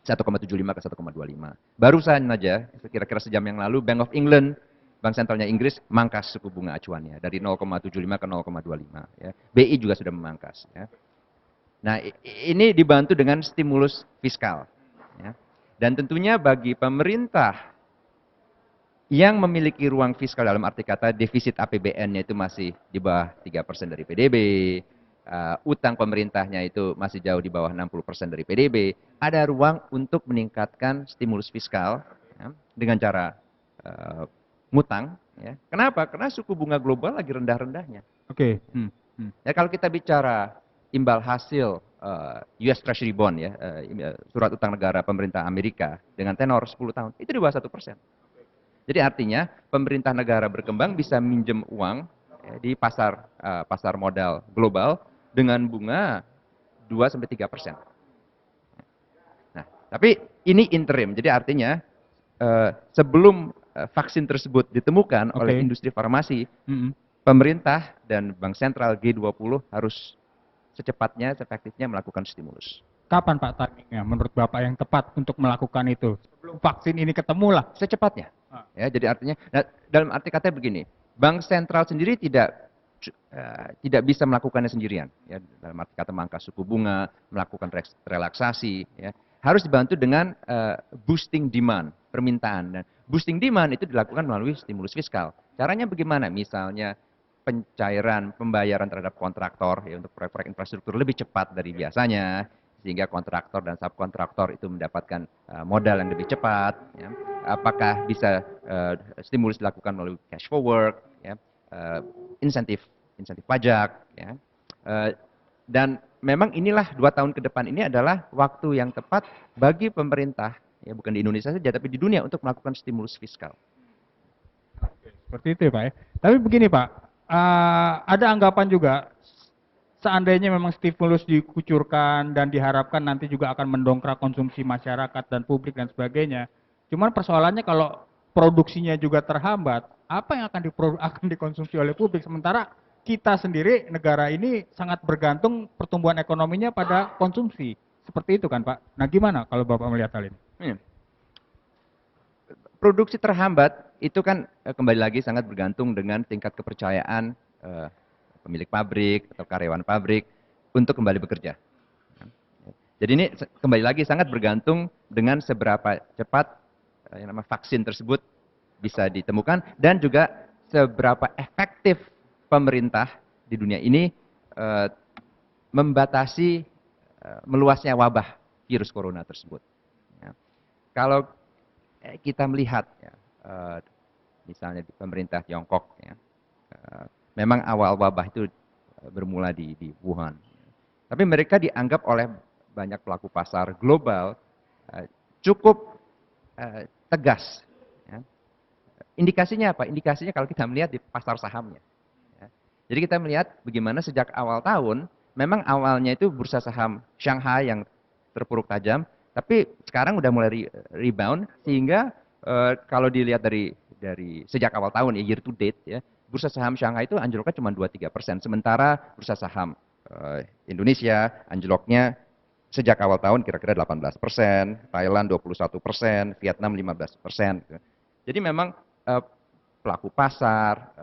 1,75 ke 1,25. Barusan saja, kira-kira sejam yang lalu, Bank of England, Bank sentralnya Inggris, mangkas suku bunga acuannya dari 0,75 ke 0,25. Ya. BI juga sudah memangkas. Ya. Nah, ini dibantu dengan stimulus fiskal. Ya. Dan tentunya bagi pemerintah yang memiliki ruang fiskal, dalam arti kata defisit APBN-nya itu masih di bawah 3% dari PDB, utang pemerintahnya itu masih jauh di bawah 60% dari PDB, ada ruang untuk meningkatkan stimulus fiskal, ya, dengan cara ngutang. Ya. Kenapa? Karena suku bunga global lagi rendah-rendahnya.
Oke.
Ya, kalau kita bicara imbal hasil US Treasury Bond, ya, surat utang negara pemerintah Amerika dengan tenor 10 tahun, itu di bawah 1%. Jadi artinya pemerintah negara berkembang bisa minjem uang, ya, di pasar modal global dengan bunga 2-3%. Nah, tapi ini interim. Jadi artinya sebelum vaksin tersebut ditemukan oleh industri farmasi, pemerintah dan Bank Sentral G20 harus secepatnya, efektifnya melakukan stimulus.
Kapan Pak timingnya menurut Bapak yang tepat untuk melakukan itu? Sebelum vaksin ini ketemu lah.
Secepatnya. Ya, jadi artinya, nah, dalam arti kata begini, Bank Sentral sendiri tidak bisa melakukannya sendirian. Ya, dalam arti kata mangkas suku bunga, melakukan relaksasi, ya, harus dibantu dengan boosting demand, permintaan. Dan boosting demand itu dilakukan melalui stimulus fiskal. Caranya bagaimana? Misalnya pencairan pembayaran terhadap kontraktor, ya, untuk proyek-proyek infrastruktur lebih cepat dari biasanya, sehingga kontraktor dan subkontraktor itu mendapatkan modal yang lebih cepat. Ya. Apakah bisa stimulus dilakukan melalui cash forward, ya, insentif pajak, ya. Dan memang inilah 2 tahun ke depan ini adalah waktu yang tepat bagi pemerintah, ya, bukan di Indonesia saja tapi di dunia, untuk melakukan stimulus fiskal.
Seperti itu ya Pak ya. Tapi begini Pak, ada anggapan juga seandainya memang stimulus dikucurkan dan diharapkan nanti juga akan mendongkrak konsumsi masyarakat dan publik dan sebagainya. Cuman persoalannya kalau produksinya juga terhambat, apa yang akan dikonsumsi oleh publik? Sementara kita sendiri, negara ini sangat bergantung pertumbuhan ekonominya pada konsumsi. Seperti itu kan Pak? Nah gimana kalau Bapak melihat hal ini?
Produksi terhambat itu kan kembali lagi sangat bergantung dengan tingkat kepercayaan pemilik pabrik atau karyawan pabrik untuk kembali bekerja. Jadi ini kembali lagi sangat bergantung dengan seberapa cepat yang namanya vaksin tersebut bisa ditemukan dan juga seberapa efektif pemerintah di dunia ini membatasi meluasnya wabah virus corona tersebut. Ya. Kalau kita melihat, ya, misalnya di pemerintah Tiongkok, ya, memang awal wabah itu bermula di Wuhan. Tapi mereka dianggap oleh banyak pelaku pasar global cukup tegas. Ya. Indikasinya apa? Indikasinya kalau kita melihat di pasar sahamnya. Ya. Jadi kita melihat bagaimana sejak awal tahun, memang awalnya itu bursa saham Shanghai yang terpuruk tajam, tapi sekarang udah mulai rebound, sehingga kalau dilihat dari sejak awal tahun, ya, year to date, ya, bursa saham Shanghai itu anjloknya cuma 2-3%. Sementara bursa saham Indonesia anjloknya sejak awal tahun kira-kira 18%, Thailand 21%, Vietnam 15%. Jadi memang pelaku pasar,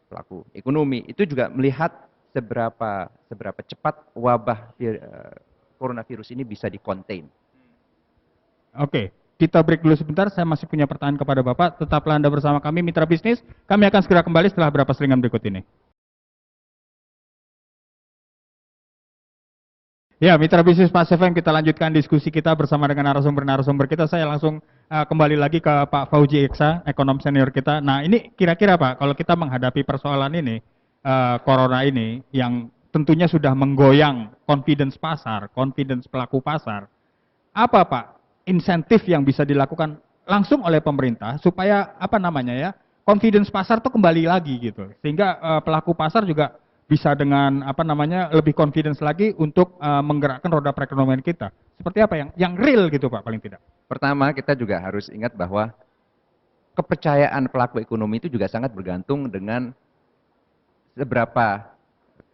pelaku ekonomi itu juga melihat seberapa cepat wabah coronavirus ini bisa di-contain.
Oke, kita break dulu sebentar. Saya masih punya pertanyaan kepada Bapak. Tetaplah Anda bersama kami, Mitra Bisnis. Kami akan segera kembali setelah beberapa selingan berikut ini. Ya, Mitra Bisnis Pas FM, kita lanjutkan diskusi kita bersama dengan narasumber-narasumber kita. Saya langsung kembali lagi ke Pak Fauji Iksa, ekonom senior kita. Nah, ini kira-kira Pak, kalau kita menghadapi persoalan ini, corona ini, yang tentunya sudah menggoyang confidence pasar, confidence pelaku pasar, apa Pak insentif yang bisa dilakukan langsung oleh pemerintah supaya apa namanya ya, confidence pasar tuh kembali lagi gitu, sehingga pelaku pasar juga bisa dengan apa namanya lebih confidence lagi untuk menggerakkan roda perekonomian kita. Seperti apa yang real gitu Pak paling tidak?
Pertama, kita juga harus ingat bahwa kepercayaan pelaku ekonomi itu juga sangat bergantung dengan seberapa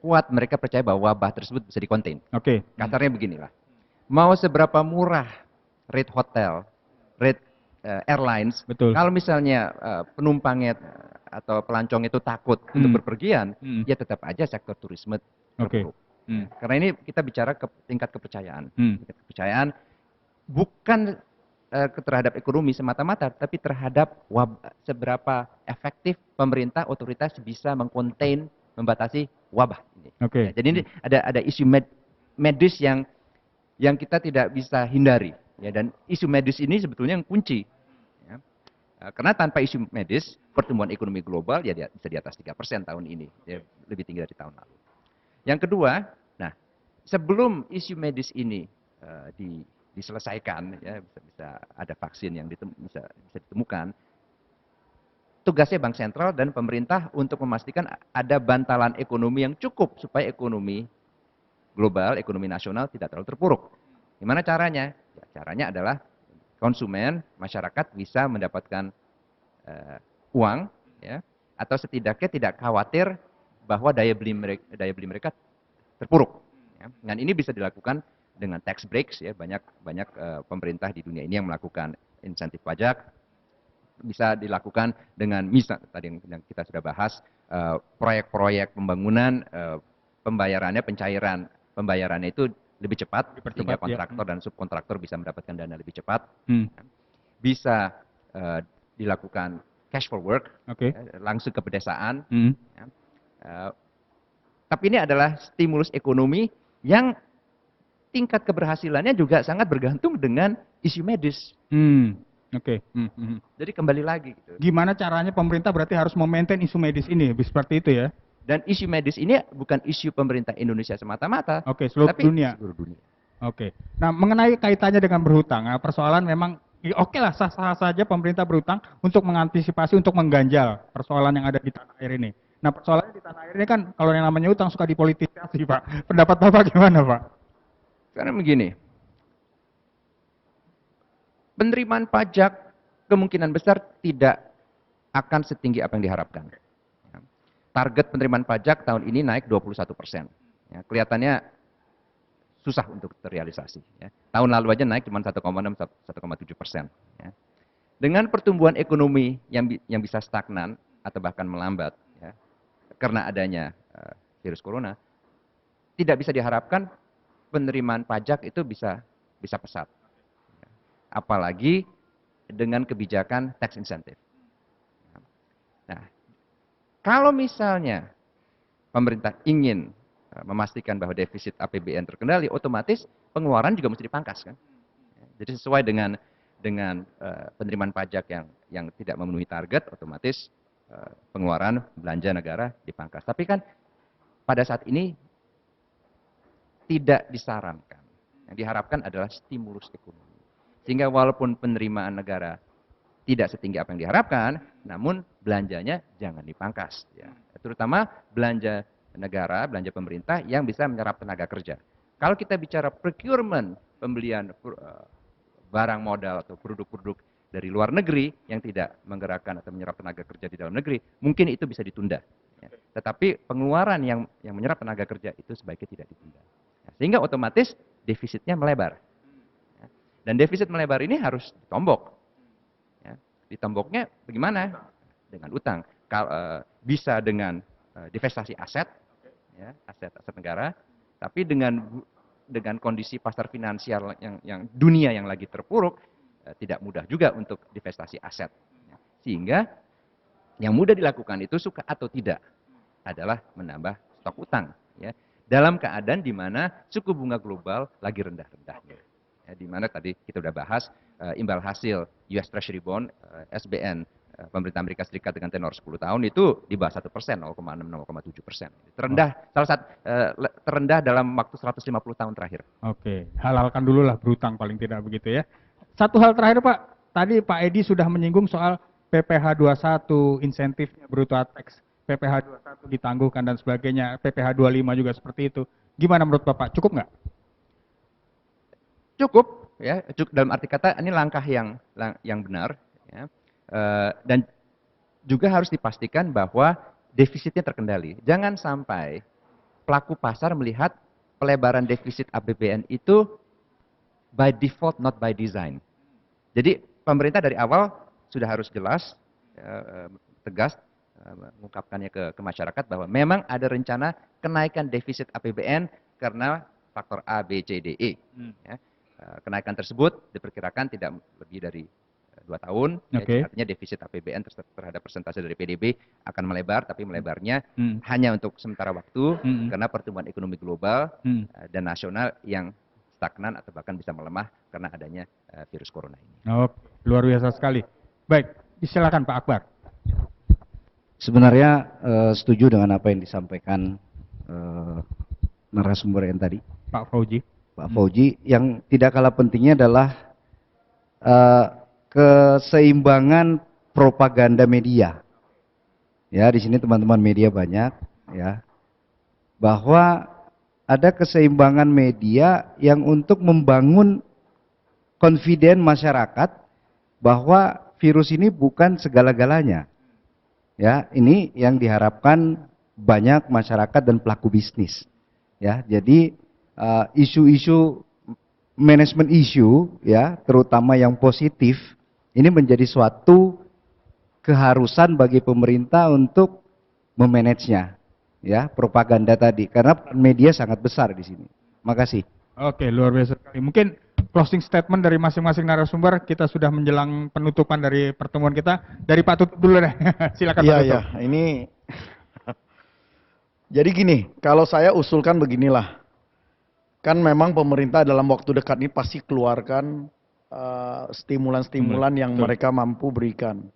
kuat mereka percaya bahwa wabah tersebut bisa dikonten.
Oke.
Kasarnya beginilah. Mau seberapa murah rate hotel, rate airlines,
Betul.
kalau misalnya penumpangnya atau pelancong itu takut untuk berpergian, ya tetap aja sektor turisme terpuruk. Karena ini kita bicara ke tingkat kepercayaan. Tingkat kepercayaan bukan terhadap ekonomi semata-mata, tapi terhadap seberapa efektif pemerintah otoritas bisa mengkonten, membatasi wabah ini.
Oke.
Ya, jadi ini ada isu medis yang kita tidak bisa hindari. Ya, dan isu medis ini sebetulnya yang kunci. Ya. Karena tanpa isu medis, pertumbuhan ekonomi global ya bisa di atas 3% tahun ini, ya, lebih tinggi dari tahun lalu. Yang kedua, nah sebelum isu medis ini diselesaikan, ya bisa ada vaksin yang bisa ditemukan, tugasnya Bank Sentral dan pemerintah untuk memastikan ada bantalan ekonomi yang cukup supaya ekonomi global, ekonomi nasional tidak terlalu terpuruk. Gimana caranya? Ya, caranya adalah konsumen, masyarakat bisa mendapatkan uang, ya, atau setidaknya tidak khawatir bahwa daya beli mereka terpuruk. Ya. Dan ini bisa dilakukan dengan tax breaks, ya, banyak pemerintah di dunia ini yang melakukan insentif pajak. Bisa dilakukan dengan misal tadi yang kita sudah bahas, proyek-proyek pembangunan, pencairan pembayarannya itu lebih cepat, sehingga kontraktor dan subkontraktor bisa mendapatkan dana lebih cepat. Bisa dilakukan cash for work, langsung ke pedesaan. Ya. Tapi ini adalah stimulus ekonomi yang tingkat keberhasilannya juga sangat bergantung dengan isu medis. Jadi kembali lagi. Gitu.
Gimana caranya pemerintah berarti harus memaintain isu medis ini, seperti itu ya?
Dan isu medis ini bukan isu pemerintah Indonesia semata-mata,
seluruh
tapi
dunia.
Seluruh dunia.
Nah, mengenai kaitannya dengan berhutang, persoalan memang lah sah-sah saja pemerintah berhutang untuk mengantisipasi, untuk mengganjal persoalan yang ada di tanah air ini. Nah, persoalannya di tanah air ini kan kalau yang namanya utang suka dipolitisasi, Pak. Pendapat Bapak gimana, Pak?
Karena begini, penerimaan pajak kemungkinan besar tidak akan setinggi apa yang diharapkan. Target penerimaan pajak tahun ini naik 21%. Ya, kelihatannya susah untuk terrealisasi. Ya. Tahun lalu aja naik cuma 1,6-1,7%. Ya. Dengan pertumbuhan ekonomi yang bisa stagnan atau bahkan melambat, ya, karena adanya virus corona, tidak bisa diharapkan penerimaan pajak itu bisa pesat. Ya. Apalagi dengan kebijakan tax incentive. Nah, kalau misalnya pemerintah ingin memastikan bahwa defisit APBN terkendali, otomatis pengeluaran juga mesti dipangkas, kan? Jadi sesuai dengan penerimaan pajak yang tidak memenuhi target, otomatis pengeluaran belanja negara dipangkas. Tapi kan pada saat ini tidak disarankan. Yang diharapkan adalah stimulus ekonomi. Sehingga walaupun penerimaan negara tidak setinggi apa yang diharapkan, namun belanjanya jangan dipangkas. Ya. Terutama belanja negara, belanja pemerintah yang bisa menyerap tenaga kerja. Kalau kita bicara procurement, pembelian barang modal atau produk-produk dari luar negeri yang tidak menggerakkan atau menyerap tenaga kerja di dalam negeri, mungkin itu bisa ditunda. Ya. Tetapi pengeluaran yang menyerap tenaga kerja itu sebaiknya tidak ditunda. Ya. Sehingga otomatis defisitnya melebar. Ya. Dan defisit melebar ini harus ditombok. Ya. Ditomboknya bagaimana? Dengan utang. Bisa dengan divestasi aset, ya, aset negara, tapi dengan kondisi pasar finansial yang dunia yang lagi terpuruk, tidak mudah juga untuk divestasi aset. Ya. Sehingga yang mudah dilakukan itu suka atau tidak adalah menambah stok utang. Ya. dalam keadaan di mana suku bunga global lagi rendah-rendahnya. Ya, di mana tadi kita sudah bahas imbal hasil US Treasury Bond, SBN, pemerintah Amerika Serikat dengan tenor 10 tahun itu di bawah 1%, 0,6-0,7%. Terendah, salah satu terendah dalam waktu 150 tahun terakhir.
Oke, halalkan dulu lah berutang paling tidak begitu ya. Satu hal terakhir Pak, tadi Pak Edi sudah menyinggung soal PPh 21, insentifnya bruto tax, PPh 21 ditangguhkan dan sebagainya, PPh 25 juga seperti itu. Gimana menurut Bapak, cukup nggak?
Cukup, ya, cukup dalam arti kata ini langkah yang benar, ya. Dan juga harus dipastikan bahwa defisitnya terkendali. Jangan sampai pelaku pasar melihat pelebaran defisit APBN itu by default, not by design. Jadi pemerintah dari awal sudah harus jelas, tegas, mengungkapkannya ke masyarakat bahwa memang ada rencana kenaikan defisit APBN karena faktor A, B, C, D, E. Ya. Kenaikan tersebut diperkirakan tidak lebih dari 2 tahun.
Okay.
Ya, artinya defisit APBN terhadap persentase dari PDB akan melebar, tapi melebarnya hanya untuk sementara waktu karena pertumbuhan ekonomi global dan nasional yang stagnan atau bahkan bisa melemah karena adanya virus corona ini.
Oh, luar biasa sekali. Baik, silakan Pak Akbar.
Sebenarnya setuju dengan apa yang disampaikan narasumber yang tadi,
Pak Fauji.
Pak Fauji, yang tidak kalah pentingnya adalah keseimbangan propaganda media. Ya, di sini teman-teman media banyak, ya, bahwa ada keseimbangan media yang untuk membangun confident masyarakat bahwa virus ini bukan segala-galanya. Ya, ini yang diharapkan banyak masyarakat dan pelaku bisnis. Ya, jadi isu-isu manajemen isu, ya, terutama yang positif, ini menjadi suatu keharusan bagi pemerintah untuk memanagenya, ya, propaganda tadi, karena media sangat besar di sini. Makasih.
Oke, luar biasa sekali. Mungkin closing statement dari masing-masing narasumber, kita sudah menjelang penutupan dari pertemuan kita. Dari Pak Tutup dulu deh. Silakan Pak Tutup.
Iya, ini jadi gini, kalau saya usulkan beginilah. Kan memang pemerintah dalam waktu dekat ini pasti keluarkan stimulan-stimulan yang mereka mampu berikan.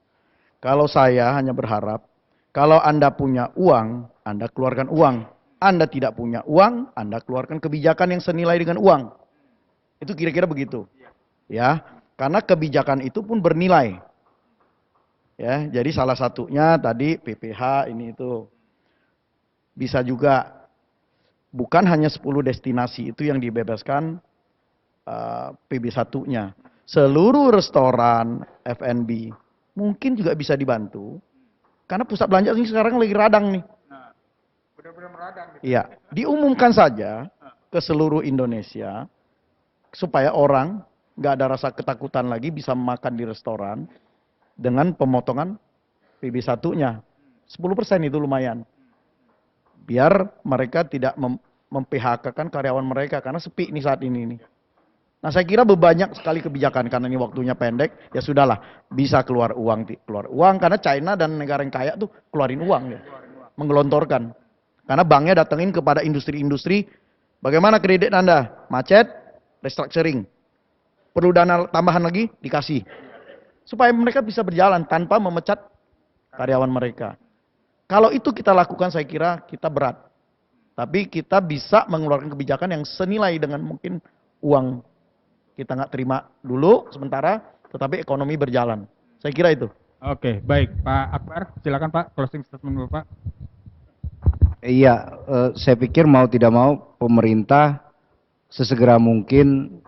Kalau saya hanya berharap, kalau Anda punya uang, Anda keluarkan uang. Anda tidak punya uang, Anda keluarkan kebijakan yang senilai dengan uang. Itu kira-kira begitu. Ya, karena kebijakan itu pun bernilai. Ya, jadi salah satunya tadi PPh ini itu. Bisa juga bukan hanya 10 destinasi itu yang dibebaskan PB1-nya. Seluruh restoran, F&B mungkin juga bisa dibantu. Karena pusat belanja ini sekarang lagi radang nih.
Benar-benar meradang.
Iya, diumumkan saja ke seluruh Indonesia supaya orang nggak ada rasa ketakutan lagi bisa makan di restoran dengan pemotongan PB1-nya. 10% itu lumayan. Biar mereka tidak mem-PHK-kan karyawan mereka karena sepi nih saat ini nih. Nah, saya kira banyak sekali kebijakan karena ini waktunya pendek, ya sudahlah, bisa keluar uang karena China dan negara yang kaya tuh keluarin uang ya. Menggelontorkan. Karena banknya datengin kepada industri-industri, bagaimana kredit Anda? Macet, restructuring. Perlu dana tambahan lagi? Dikasih. Supaya mereka bisa berjalan tanpa memecat karyawan mereka. Kalau itu kita lakukan, saya kira kita berat. Tapi kita bisa mengeluarkan kebijakan yang senilai dengan mungkin uang kita nggak terima dulu sementara, tetapi ekonomi berjalan. Saya kira itu.
Oke, baik. Pak Akbar, silakan Pak, closing statement Bapak.
Iya, saya pikir mau tidak mau pemerintah sesegera mungkin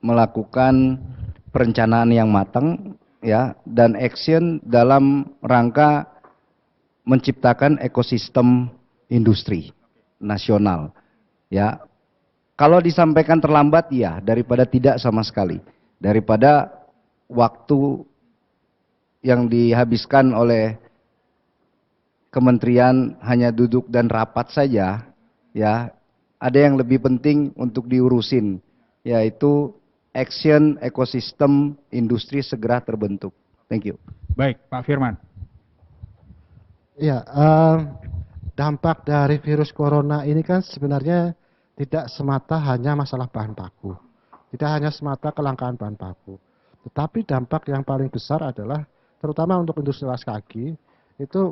melakukan perencanaan yang matang, ya, dan action dalam rangka menciptakan ekosistem industri nasional. Ya, kalau disampaikan terlambat, ya, daripada tidak sama sekali, daripada waktu yang dihabiskan oleh kementerian hanya duduk dan rapat saja, ya, ada yang lebih penting untuk diurusin, yaitu action ekosistem industri segera terbentuk. Thank you.
Baik, Pak Firman.
Ya, dampak dari virus corona ini kan sebenarnya tidak semata hanya masalah bahan baku. Tidak hanya semata kelangkaan bahan baku. Tetapi dampak yang paling besar adalah terutama untuk industri alas kaki itu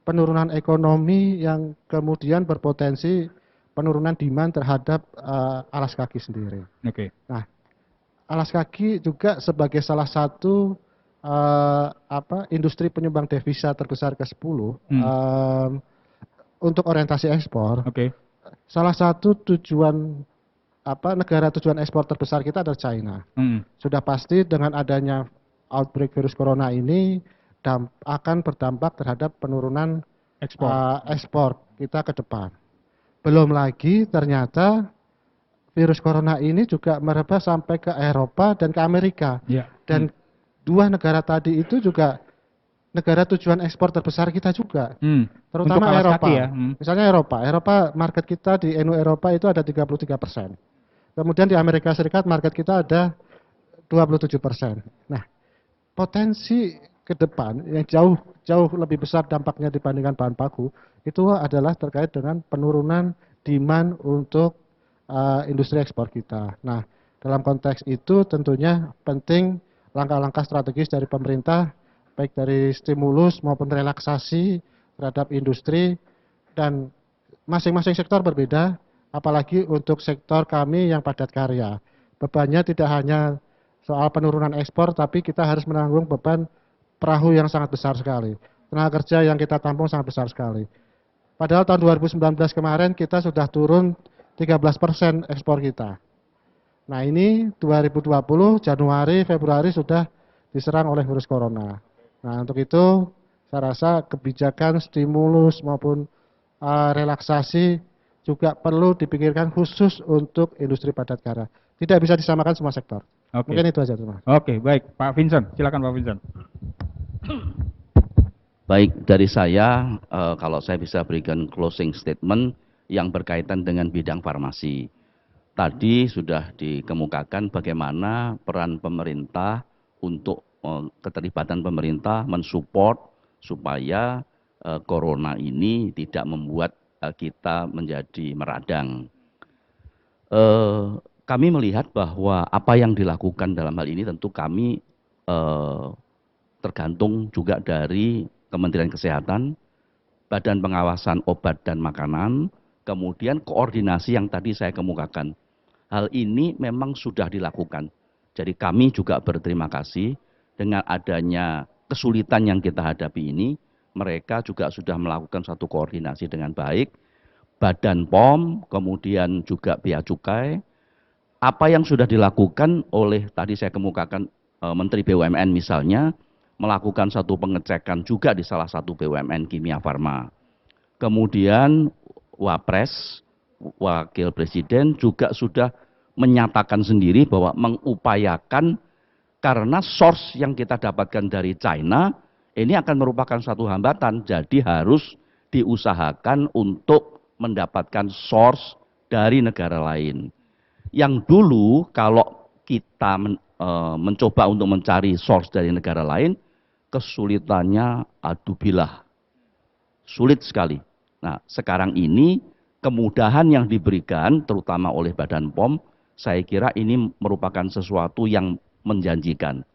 penurunan ekonomi yang kemudian berpotensi penurunan demand terhadap alas kaki sendiri.
Oke.
Nah, alas kaki juga sebagai salah satu industri penyumbang devisa terbesar ke-10 untuk orientasi ekspor.
Oke.
Salah satu tujuan negara tujuan ekspor terbesar kita adalah China. Sudah pasti dengan adanya outbreak virus corona ini akan berdampak terhadap penurunan ekspor kita ke depan. Belum lagi ternyata virus corona ini juga merebak sampai ke Eropa dan ke Amerika. Dan dua negara tadi itu juga negara tujuan ekspor terbesar kita juga. Terutama
Untuk alas
Eropa.
kaki ya?
Misalnya Eropa market kita di NU Eropa itu ada 33%. Kemudian di Amerika Serikat market kita ada 27%. Nah, potensi ke depan yang jauh lebih besar dampaknya dibandingkan bahan baku itu adalah terkait dengan penurunan demand untuk industri ekspor kita. Nah, dalam konteks itu tentunya penting langkah-langkah strategis dari pemerintah baik dari stimulus maupun relaksasi terhadap industri, dan masing-masing sektor berbeda, apalagi untuk sektor kami yang padat karya. Bebannya tidak hanya soal penurunan ekspor, tapi kita harus menanggung beban perahu yang sangat besar sekali. Tenaga kerja yang kita tampung sangat besar sekali. Padahal tahun 2019 kemarin kita sudah turun 13% ekspor kita. Nah ini 2020 Januari, Februari sudah diserang oleh virus corona. Nah untuk itu saya rasa kebijakan stimulus maupun relaksasi juga perlu dipikirkan khusus untuk industri padat karya. Tidak bisa disamakan semua sektor. Mungkin itu aja terima kasih.
Oke, baik. Pak Vincent, silakan Pak Vincent.
Baik, dari saya, kalau saya bisa berikan closing statement yang berkaitan dengan bidang farmasi. Tadi sudah dikemukakan bagaimana peran pemerintah untuk keterlibatan pemerintah mensupport supaya corona ini tidak membuat kita menjadi meradang. Kami melihat bahwa apa yang dilakukan dalam hal ini tentu kami tergantung juga dari Kementerian Kesehatan, Badan Pengawasan Obat dan Makanan, kemudian koordinasi yang tadi saya kemukakan. Hal ini memang sudah dilakukan. Jadi kami juga berterima kasih dengan adanya kesulitan yang kita hadapi ini, mereka juga sudah melakukan satu koordinasi dengan baik, Badan POM, kemudian juga Bea Cukai. Apa yang sudah dilakukan oleh, tadi saya kemukakan Menteri BUMN misalnya, melakukan satu pengecekan juga di salah satu BUMN Kimia Farma. Kemudian Wapres, Wakil Presiden juga sudah menyatakan sendiri bahwa mengupayakan karena source yang kita dapatkan dari China ini akan merupakan satu hambatan, jadi harus diusahakan untuk mendapatkan source dari negara lain. Yang dulu kalau kita mencoba untuk mencari source dari negara lain, kesulitannya adubillah, sulit sekali. Nah, sekarang ini kemudahan yang diberikan terutama oleh Badan POM, saya kira ini merupakan sesuatu yang menjanjikan.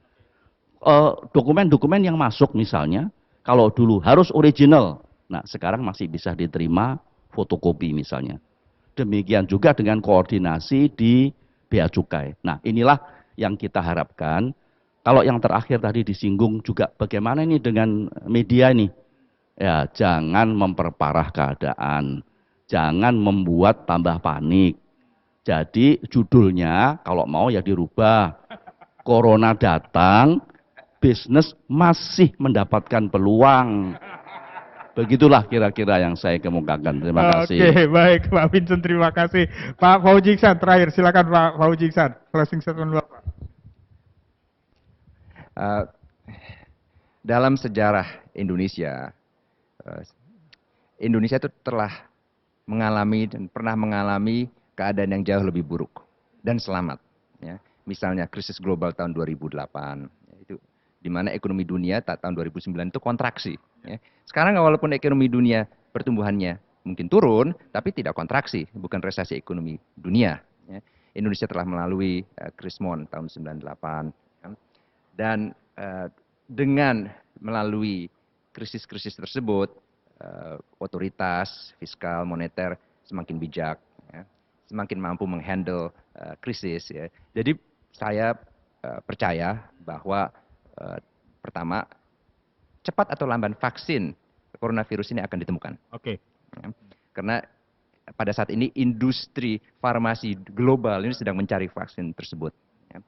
Dokumen-dokumen yang masuk misalnya, kalau dulu harus original, nah sekarang masih bisa diterima fotokopi misalnya. Demikian juga dengan koordinasi di Bea Cukai. Nah inilah yang kita harapkan. Kalau yang terakhir tadi disinggung juga bagaimana ini dengan media ini. Ya jangan memperparah keadaan. Jangan membuat tambah panik. Jadi judulnya kalau mau ya dirubah. Corona datang, bisnis masih mendapatkan peluang. Begitulah kira-kira yang saya kemukakan. Terima kasih.
Oke, baik Pak Vincent, terima kasih. Pak Fauzi Iksan, terakhir silakan Pak Fauzi Iksan. Closing statement dulu Pak.
Dalam sejarah Indonesia, Indonesia itu telah mengalami dan pernah mengalami keadaan yang jauh lebih buruk dan selamat. Ya. Misalnya krisis global tahun 2008, ya, itu di mana ekonomi dunia tahun 2009 itu kontraksi. Ya. Sekarang walaupun ekonomi dunia pertumbuhannya mungkin turun, tapi tidak kontraksi, bukan resesi ekonomi dunia. Ya. Indonesia telah melalui Krismon tahun 98, kan? Dan dengan melalui krisis-krisis tersebut, otoritas fiskal moneter semakin bijak, ya, semakin mampu menghandle krisis. Ya. Jadi saya percaya bahwa pertama, cepat atau lambat vaksin coronavirus ini akan ditemukan.
Oke.
Ya. Karena pada saat ini industri farmasi global ini sedang mencari vaksin tersebut. Ya.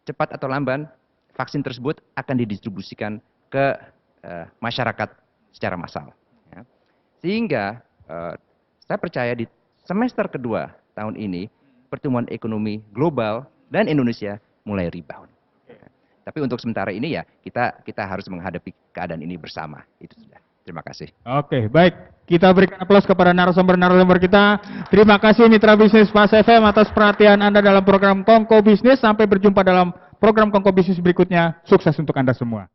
Cepat atau lambat vaksin tersebut akan didistribusikan ke masyarakat secara massal. Ya. Sehingga saya percaya di semester kedua tahun ini pertumbuhan ekonomi global dan Indonesia mulai rebound. Ya. Tapi untuk sementara ini ya kita harus menghadapi keadaan ini bersama. Itu sudah. Terima kasih.
Oke, baik. Kita berikan aplaus kepada narasumber-narasumber kita. Terima kasih Mitra Bisnis Pas FM atas perhatian Anda dalam program Kongko Bisnis. Sampai berjumpa dalam program Kongko Bisnis berikutnya. Sukses untuk Anda semua.